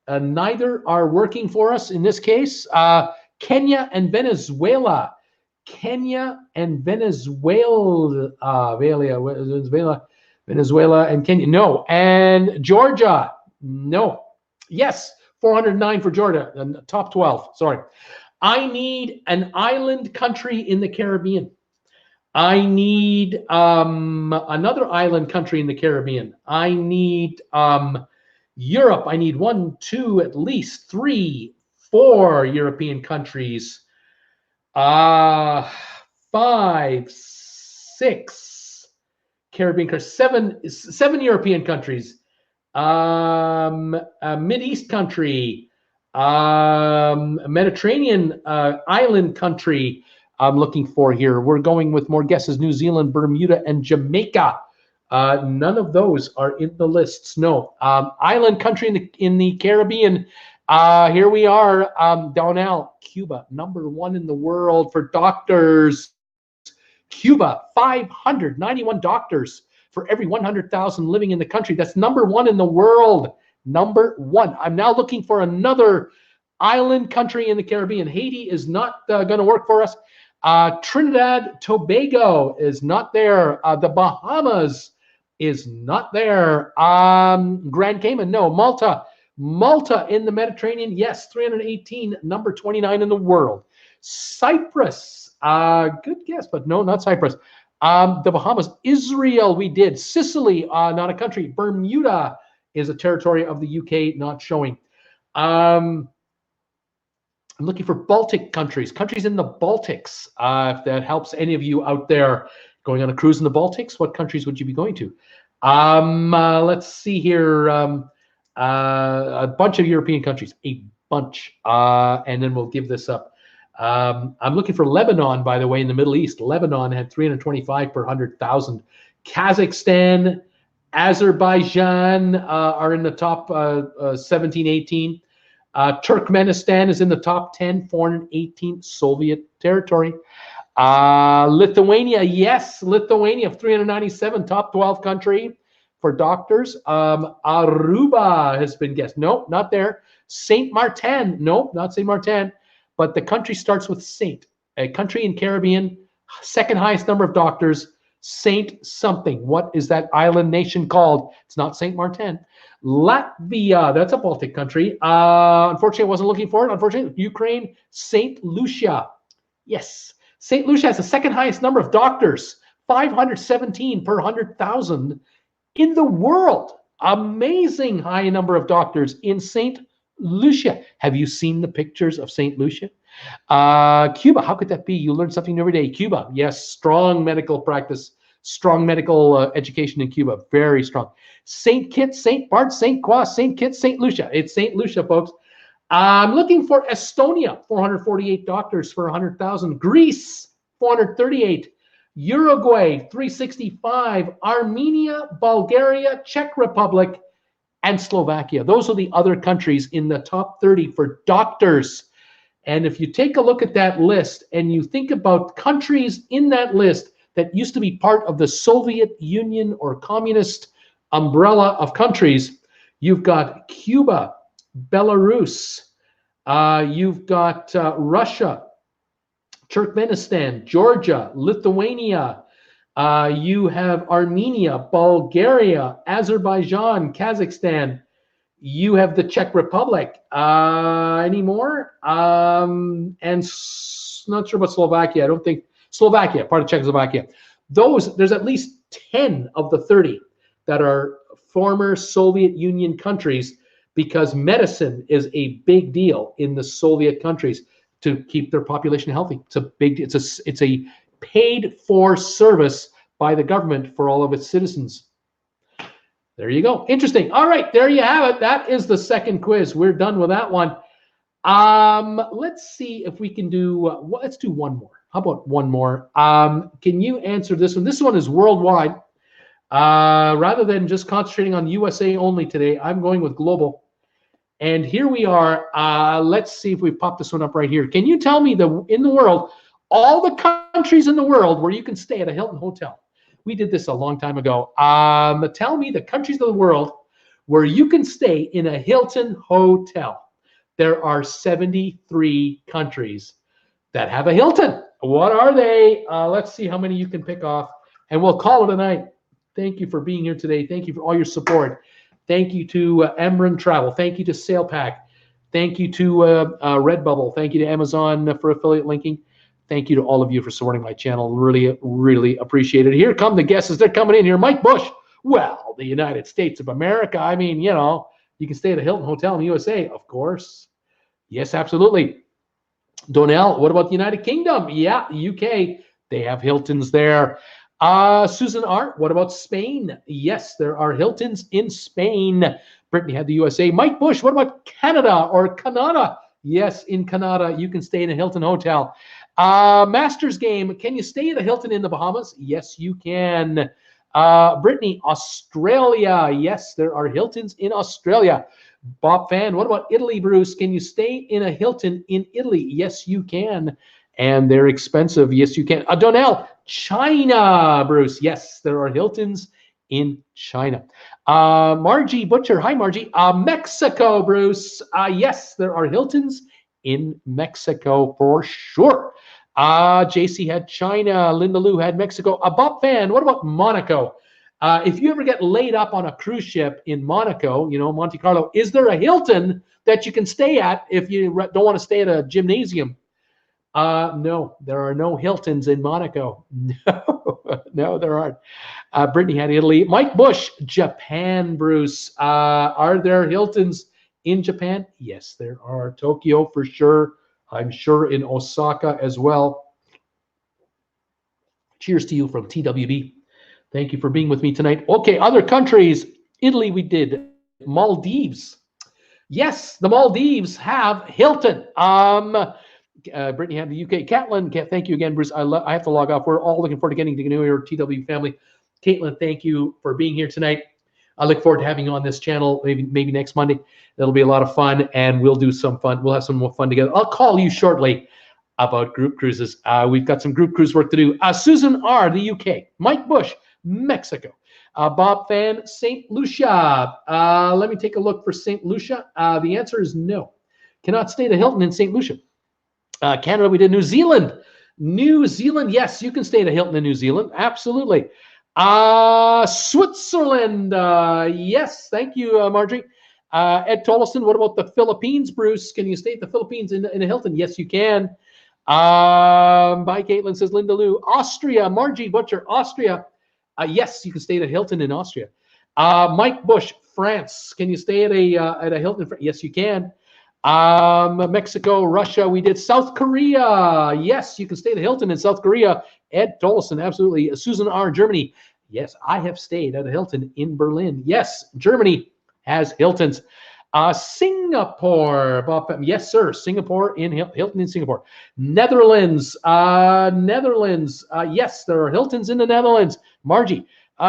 Speaker 1: Neither are working for us in this case. Kenya and Venezuela. Venezuela and Kenya. No. And Georgia. No. Yes. 409 for Georgia. Top 12. Sorry. I need an island country in the Caribbean. I need another island country in the Caribbean. I need Europe. I need 1, 2, at least 3, 4 European countries. 5, 6 Caribbean countries. 7 European countries. A Mid-East country. Mediterranean island country. I'm looking for here. We're going with more guesses. New Zealand, Bermuda, and Jamaica. None of those are in the lists. No. Island country in the Caribbean. Here we are. Donnell, Cuba, number 1 in the world for doctors. Cuba, 591 doctors for every 100,000 living in the country. That's number 1 in the world. Number 1. I'm now looking for another island country in the Caribbean. Haiti is not going to work for us. Trinidad, Tobago is not there. The Bahamas is not there. Grand Cayman, no. Malta in the Mediterranean, yes. 318, number 29 in the world. Cyprus, good guess, but no, not Cyprus. The Bahamas, Israel, we did. Sicily, not a country. Bermuda is a territory of the UK, not showing. I'm looking for Baltic countries in the Baltics. If that helps any of you out there going on a cruise in the Baltics, what countries would you be going to? Let's see here. A bunch of European countries, a bunch. And then we'll give this up. I'm looking for Lebanon, by the way, in the Middle East. Lebanon had 325 per 100,000. Kazakhstan, Azerbaijan are in the top 17, 18. Turkmenistan is in the top 10, 418 Soviet territory. Lithuania, yes, Lithuania, 397, top 12 country for doctors. Aruba has been guessed. Nope, not there. Saint Martin, nope, not Saint Martin. But the country starts with Saint, a country in Caribbean, second highest number of doctors, Saint something. What is that island nation called? It's not Saint Martin. Latvia, that's a Baltic country. Unfortunately, I wasn't looking for it. Unfortunately, Ukraine, Saint Lucia. Yes, Saint Lucia has the second highest number of doctors, 517 per 100,000 in the world. Amazing high number of doctors in Saint Lucia. Have you seen the pictures of St. Lucia? Cuba, how could that be? You learn something every day. Cuba, yes, strong medical practice, strong medical education in Cuba, very strong. St. Kitts, St. Bart, St. Croix, St. Kitts, St. Lucia. It's St. Lucia, folks. I'm looking for Estonia, 448 doctors for 100,000. Greece, 438. Uruguay, 365. Armenia, Bulgaria, Czech Republic, and Slovakia. Those are the other countries in the top 30 for doctors. And if you take a look at that list and you think about countries in that list that used to be part of the Soviet Union or communist umbrella of countries, you've got Cuba, Belarus, you've got Russia, Turkmenistan, Georgia, Lithuania, you have Armenia, Bulgaria, Azerbaijan, Kazakhstan. You have the Czech Republic. Any more? And not sure about Slovakia. I don't think Slovakia, part of Czechoslovakia. There's at least 10 of the 30 that are former Soviet Union countries, because medicine is a big deal in the Soviet countries to keep their population healthy. It's a paid for service by the government for all of its citizens. There you go. Interesting. All right, there you have it. That is the second quiz. We're done with that one. Let's see if we can do, let's do one more. How about one more? Can you answer this one? This one is worldwide. Rather than just concentrating on USA only today, I'm going with global. And here we are. Let's see if we pop this one up right here. Can you tell me in the world, all the countries in the world where you can stay at a Hilton hotel? We did this a long time ago. Tell me the countries of the world where you can stay in a Hilton hotel. There are 73 countries that have a Hilton. What are they? Let's see how many you can pick off, and we'll call it a night. Thank you for being here today. Thank you for all your support. Thank you to Emran Travel. Thank you to SailPack. Thank you to RedBubble. Thank you to Amazon for affiliate linking. Thank you to all of you for supporting my channel. Really, really appreciate it. Here come the guesses. They're coming in here. Mike Bush. Well, the United States of America. I mean, you know, you can stay at a Hilton hotel in the USA, of course. Yes, absolutely. Donnell, what about the United Kingdom? Yeah, UK. They have Hiltons there. Susan R., what about Spain? Yes, there are Hiltons in Spain. Brittany had the USA. Mike Bush, what about Canada or Canada? Yes, in Canada, you can stay in a Hilton hotel. Masters game, can you stay at a Hilton in the Bahamas? Yes, you can. Brittany, Australia. Yes, there are Hiltons in Australia. Bob Fan, what about Italy, Bruce? Can you stay in a Hilton in Italy? Yes, you can. And they're expensive. Yes, you can. Donnell, China, Bruce. Yes, there are Hiltons in China. Margie Butcher. Hi, Margie. Mexico, Bruce. Yes, there are Hiltons in Mexico for sure. JC had China. Linda Lou had Mexico. Bob Fan, what about Monaco? If you ever get laid up on a cruise ship in Monaco, you know, Monte Carlo, is there a Hilton that you can stay at if you don't want to stay at a gymnasium? No, there are no Hiltons in Monaco. No, no, there aren't. Brittany had Italy. Mike Bush, Japan, Bruce. Are there Hiltons in Japan? Yes, there are. Tokyo for sure. I'm sure in Osaka as well. Cheers to you from TWB. Thank you for being with me tonight. Okay, other countries. Italy, we did. Maldives. Yes, the Maldives have Hilton. Brittany had the UK. Catlin, thank you again, Bruce. I have to log off. We're all looking forward to getting to know your TW family. Caitlin, thank you for being here tonight. I look forward to having you on this channel maybe next Monday. It'll be a lot of fun, and we'll do some fun. We'll have some more fun together. I'll call you shortly about group cruises. We've got some group cruise work to do. Susan R., the UK. Mike Bush, Mexico. Bob Fan, St. Lucia. Let me take a look for St. Lucia. The answer is no. Cannot stay at a Hilton in St. Lucia. Canada, we did New Zealand. New Zealand, yes, you can stay at a Hilton in New Zealand. Absolutely. Switzerland, yes, thank you, Marjorie. Ed Tolleson, what about the Philippines, Bruce? Can you stay at the Philippines in a Hilton? Yes, you can. Bye, Caitlin, says Linda Lou. Austria, Margie Butcher, Austria. Yes, you can stay at a Hilton in Austria. Mike Bush, France. Can you stay at a Hilton? Yes, you can. Mexico, Russia, we did. South Korea, yes, you can stay at a Hilton in South Korea. Ed Tolleson, absolutely. Susan R., Germany. Yes, I have stayed at a Hilton in Berlin. Yes, Germany has Hiltons. Singapore, Bob, yes, sir. Singapore in Hilton in Singapore. Netherlands, yes, there are Hiltons in the Netherlands. Margie,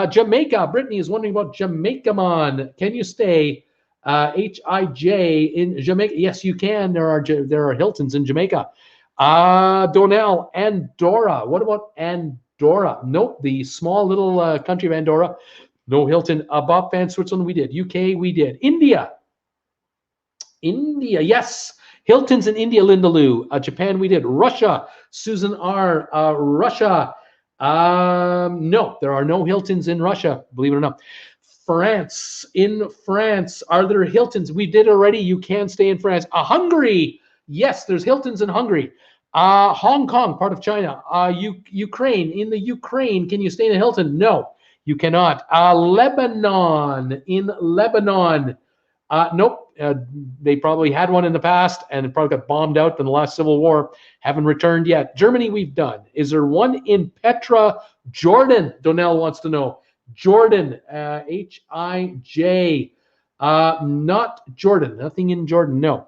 Speaker 1: Jamaica. Brittany is wondering about Jamaica. Can you stay? HIJ in Jamaica? Yes, you can. There are Hiltons in Jamaica. Donnell, Andorra. What about Andorra? Nope, the small little country of Andorra. No Hilton. Bob Fan, Switzerland, we did. UK, we did. India, yes. Hilton's in India, Linda Lou. Japan, we did. Russia, Susan R. Russia. No, there are no Hiltons in Russia, believe it or not. France, are there Hiltons? We did already. You can stay in France. Hungary, yes, there's Hiltons in Hungary. Hong Kong, part of China. Ukraine, in the Ukraine, can you stay in a Hilton? No, you cannot. Lebanon, nope. They probably had one in the past and it probably got bombed out in the last civil war. Haven't returned yet. Germany, we've done. Is there one in Petra, Jordan? Donnell wants to know. Jordan, HIJ. Not Jordan. Nothing in Jordan. No.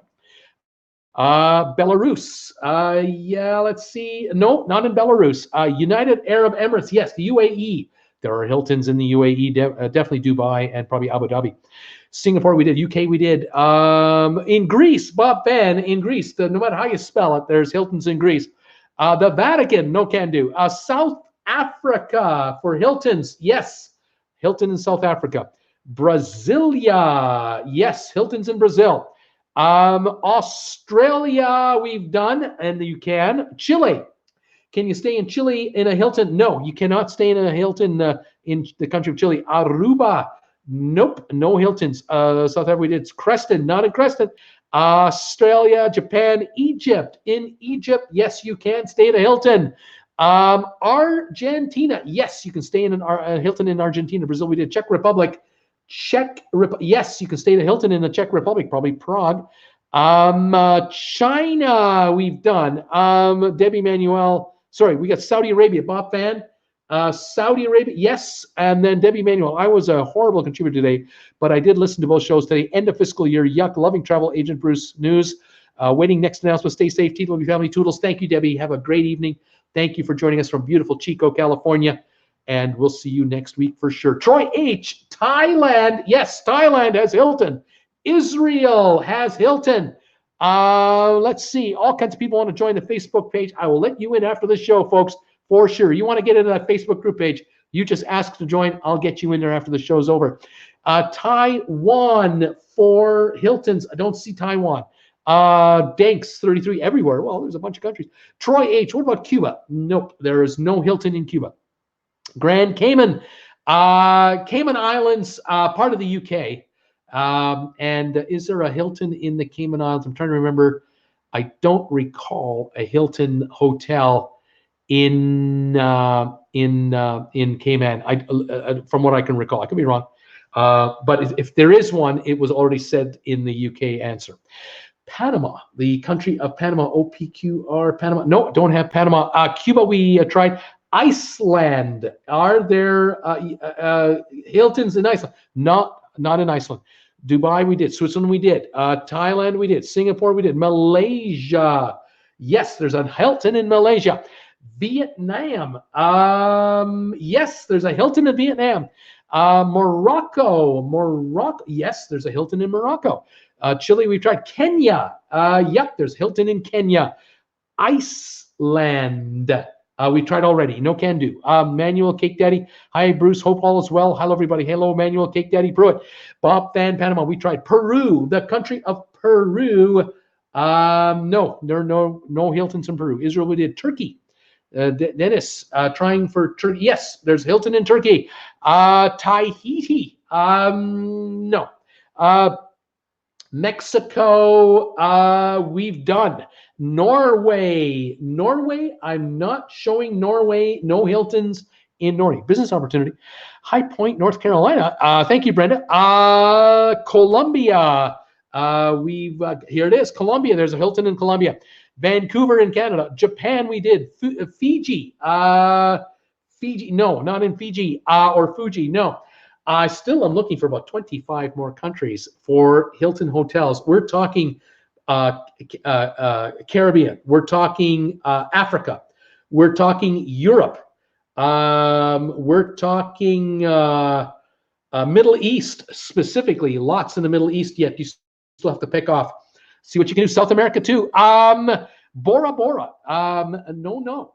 Speaker 1: Belarus. Yeah, let's see. No, not in Belarus. United Arab Emirates. Yes, the UAE. There are Hiltons in the UAE. Definitely Dubai and probably Abu Dhabi. Singapore, we did. UK, we did. In Greece, Bob Van, in Greece. No matter how you spell it, there's Hiltons in Greece. The Vatican, no can do. South Africa for Hiltons. Yes. Hilton in South Africa. Brasilia, yes, Hilton's in Brazil. Australia, we've done, and you can. Chile, can you stay in Chile in a Hilton? No, you cannot stay in a Hilton in the country of Chile. Aruba, nope, no Hiltons. South Africa, we did. Creston, not in Creston. Australia, Japan, Egypt. In Egypt, yes, you can stay at a Hilton. Argentina, yes, you can stay in a Hilton in Argentina. Brazil, we did. Czech Republic, yes, you can stay at a Hilton in the Czech Republic, probably Prague. China, we've done. Debbie Manuel, sorry, we got Saudi Arabia. Bob Fan, Saudi Arabia, yes, and then Debbie Manuel. I was a horrible contributor today, but I did listen to both shows today. End of fiscal year, yuck, loving travel agent Bruce News. Waiting next announcement. Stay safe, TWB family toodles. Thank you, Debbie. Have a great evening. Thank you for joining us from beautiful Chico, California. And we'll see you next week for sure. Troy H., Thailand. Yes, Thailand has Hilton. Israel has Hilton. Let's see. All kinds of people want to join the Facebook page. I will let you in after the show, folks, for sure. You want to get into that Facebook group page, you just ask to join. I'll get you in there after the show's over. Taiwan for Hiltons. I don't see Taiwan. Danks 33 everywhere. Well, there's a bunch of countries. Troy H., what about Cuba? Nope, there is no Hilton in Cuba. Grand Cayman, Cayman Islands, part of the UK. And is there a Hilton in the Cayman Islands? I'm trying to remember. I don't recall a Hilton hotel in Cayman. From what I can recall, I could be wrong, but if there is one, it was already said in the UK answer. Panama, the country of Panama, OPQR, Panama. No, don't have Panama. Cuba, we tried. Iceland, are there Hiltons in Iceland? Not in Iceland. Dubai, we did. Switzerland, we did. Thailand, we did. Singapore, we did. Malaysia, yes, there's a Hilton in Malaysia. Vietnam, yes, there's a Hilton in Vietnam. Morocco, yes, there's a Hilton in Morocco. Chile, we've tried. Kenya, yep, there's Hilton in Kenya. Iceland, we tried already. No can do. Manuel Cake Daddy. Hi, Bruce. Hope all is well. Hello, everybody. Hello, Manuel Cake Daddy Pruitt. Bob Fan Panama. We tried. Peru, the country of Peru. No Hiltons in Peru. Israel, we did. Turkey. Dennis, trying for Turkey. Yes, there's Hilton in Turkey. Tahiti. No. Mexico, we've done. Norway, I'm not showing Norway. No Hiltons in Norway. Business opportunity. High Point, North Carolina. Thank you, Brenda. Colombia. Here it is. Colombia. There's a Hilton in Colombia. Vancouver in Canada. Japan, we did. Fiji. Fiji. No, not in Fiji. Or Fuji. No. I still am looking for about 25 more countries for Hilton hotels. We're talking Caribbean. We're talking Africa. We're talking Europe. We're talking Middle East specifically. Lots in the Middle East yet. You still have to pick off. See what you can do. South America too. Bora Bora. No.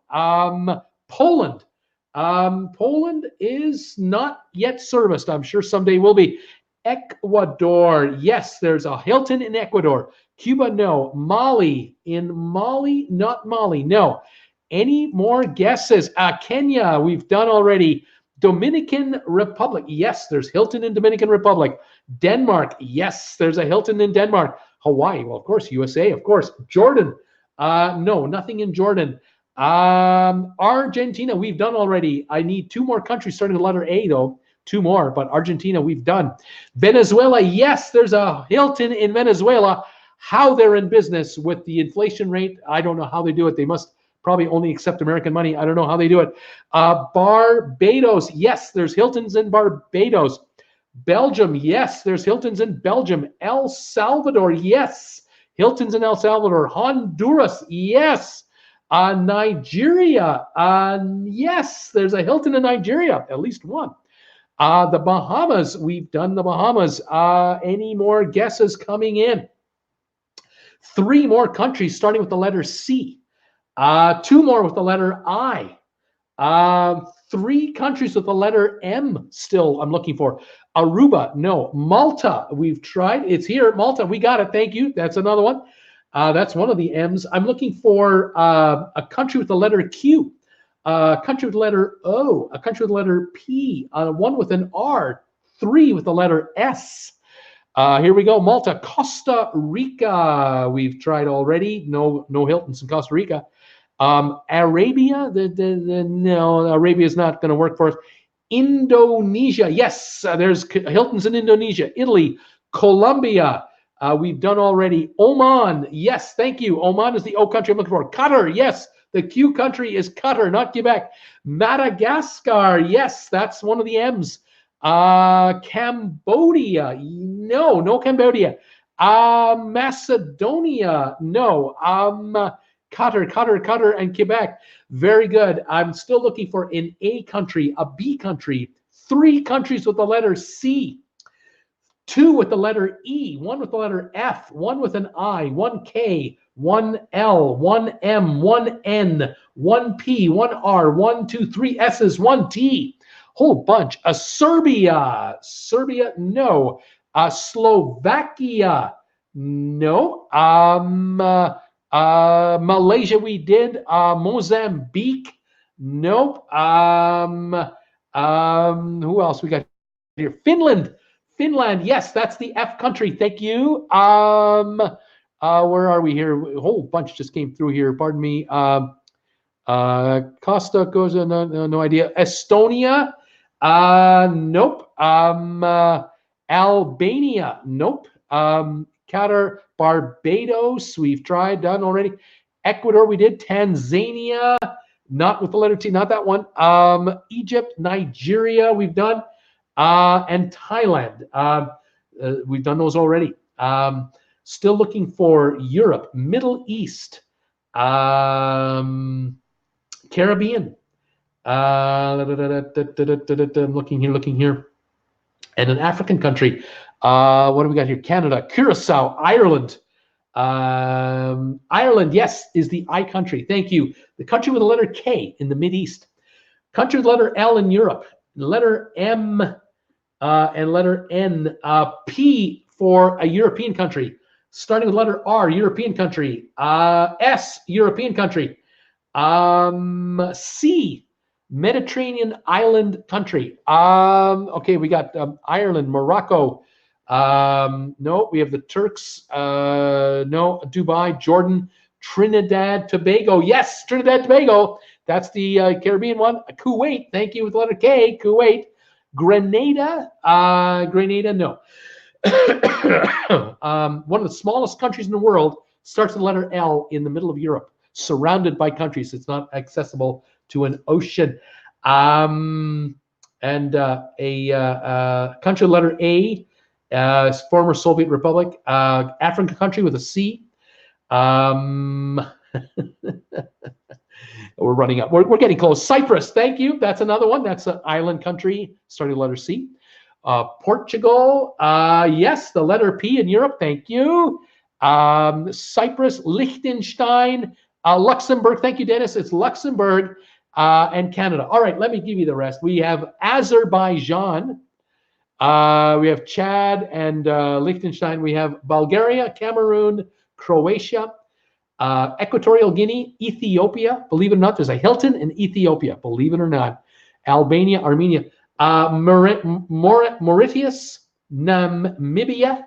Speaker 1: Poland. Poland is not yet serviced. I'm sure someday will be. Ecuador, yes, there's a Hilton in Ecuador. Cuba, no. Mali, not Mali, no. Any more guesses? Kenya, we've done already. Dominican Republic, yes, there's Hilton in Dominican Republic. Denmark, yes, there's a Hilton in Denmark. Hawaii, well, of course. USA, of course. Jordan, no, nothing in Jordan. Argentina, we've done already. I need 2 more countries starting with the letter A, though. 2 more, but Argentina, we've done. Venezuela, yes, there's a Hilton in Venezuela. How they're in business with the inflation rate, I don't know how they do it. They must probably only accept American money. I don't know how they do it. Barbados, yes, there's Hiltons in Barbados. Belgium, yes, there's Hiltons in Belgium. El Salvador, yes, Hiltons in El Salvador. Honduras, yes. Nigeria, yes, there's a Hilton in Nigeria, at least one. The Bahamas, we've done the Bahamas. Any more guesses coming in? 3 more countries starting with the letter C. 2 more with the letter I. 3 countries with the letter M still I'm looking for. Aruba, no. Malta, we've tried. It's here. Malta, we got it. Thank you. That's another one. That's one of the M's. I'm looking for a country with the letter Q, a country with the letter O, a country with the letter P, one with an R, 3 with the letter S. Here we go. Malta. Costa Rica, we've tried already. No Hiltons in Costa Rica. Arabia, no, Arabia is not going to work for us. Indonesia, yes, there's Hiltons in Indonesia. Italy, Colombia, we've done already. Oman, yes, thank you. Oman is the O country I'm looking for. Qatar, yes, the Q country is Qatar, not Quebec. Madagascar, yes, that's one of the M's. Cambodia, no Cambodia. Macedonia, no. Qatar, and Quebec. Very good. I'm still looking for an A country, a B country, 3 countries with the letter C, 2 with the letter E, 1 with the letter F, 1 with an I, 1 K, 1 L, 1 M, 1 N, 1 P, 1 R, 1, 2, 3 S's, 1 T. Whole bunch. Serbia, no. Slovakia, no. Malaysia, we did. Mozambique, nope. Who else we got here? Finland, yes, that's the F country. Thank you. Where are we here? A whole bunch just came through here. Pardon me. Costa goes, no idea. Estonia, nope. Albania, nope. Qatar, Barbados, we've tried, done already. Ecuador, we did. Tanzania, not with the letter T, not that one. Egypt, Nigeria, we've done. And Thailand, we've done those already. Still looking for Europe, Middle East, Caribbean. I'm looking here. And an African country. What do we got here? Canada, Curacao, Ireland. Ireland, yes, is the I country. Thank you. The country with the letter K in the Mideast. Country with the letter L in Europe. Letter M and letter N. P for a European country. Starting with letter R, European country. S, European country. C, Mediterranean island country. Okay, we got Ireland, Morocco. No, we have the Turks. No, Dubai, Jordan, Trinidad, Tobago. Yes, Trinidad, Tobago. That's the Caribbean one. Kuwait, thank you with the letter K, Kuwait. Grenada, Grenada, no. One of the smallest countries in the world, starts with the letter L in the middle of Europe, surrounded by countries. It's not accessible to an ocean. And a country with letter A, former Soviet Republic, African country with a C. We're running up. We're getting close. Cyprus, thank you. That's another one. That's an island country starting with letter C. Portugal, yes, the letter P in Europe, thank you. Cyprus, Liechtenstein, Luxembourg, thank you, Dennis. It's Luxembourg and Canada. All right, let me give you the rest. We have Azerbaijan, we have Chad and Liechtenstein. We have Bulgaria, Cameroon, Croatia, Equatorial Guinea, Ethiopia. Believe it or not, there's a Hilton in Ethiopia. Believe it or not. Albania, Armenia. Mauritius, Namibia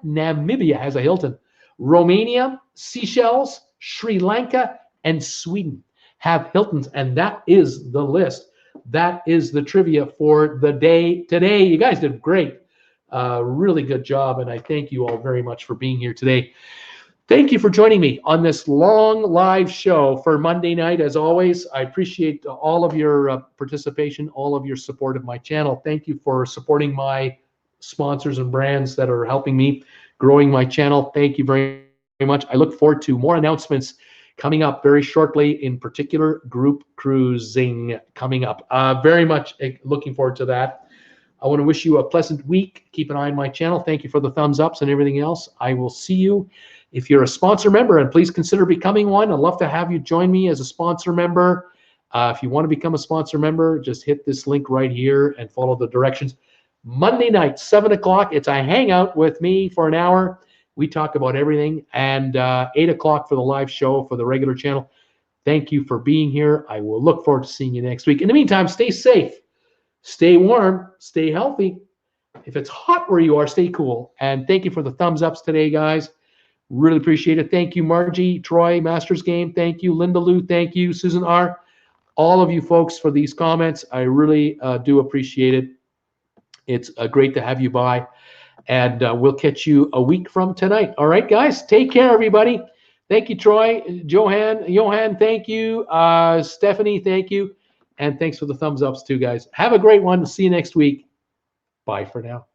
Speaker 1: has a Hilton. Romania, Seychelles, Sri Lanka, and Sweden have Hiltons, and that is the list. That is the trivia for the day today. You guys did great. Really good job, and I thank you all very much for being here today. Thank you for joining me on this long live show for Monday night. As always, I appreciate all of your participation, all of your support of my channel. Thank you for supporting my sponsors and brands that are helping me growing my channel. Thank you very, very much. I look forward to more announcements coming up very shortly, in particular group cruising coming up. Very much looking forward to that. I want to wish you a pleasant week. Keep an eye on my channel. Thank you for the thumbs ups and everything else. I will see you. If you're a sponsor member, and please consider becoming one, I'd love to have you join me as a sponsor member. If you want to become a sponsor member, just hit this link right here and follow the directions. Monday night, 7 o'clock, it's a hangout with me for an hour. We talk about everything. And 8 o'clock for the live show for the regular channel. Thank you for being here. I will look forward to seeing you next week. In the meantime, stay safe, stay warm, stay healthy. If it's hot where you are, stay cool. And thank you for the thumbs ups today, guys. Really appreciate it. Thank you, Margie, Troy, Masters Game. Thank you, Linda Lou. Thank you, Susan R. All of you folks for these comments. I really do appreciate it. It's great to have you by. And we'll catch you a week from tonight. All right, guys. Take care, everybody. Thank you, Troy. Johan, thank you. Stephanie, thank you. And thanks for the thumbs ups too, guys. Have a great one. See you next week. Bye for now.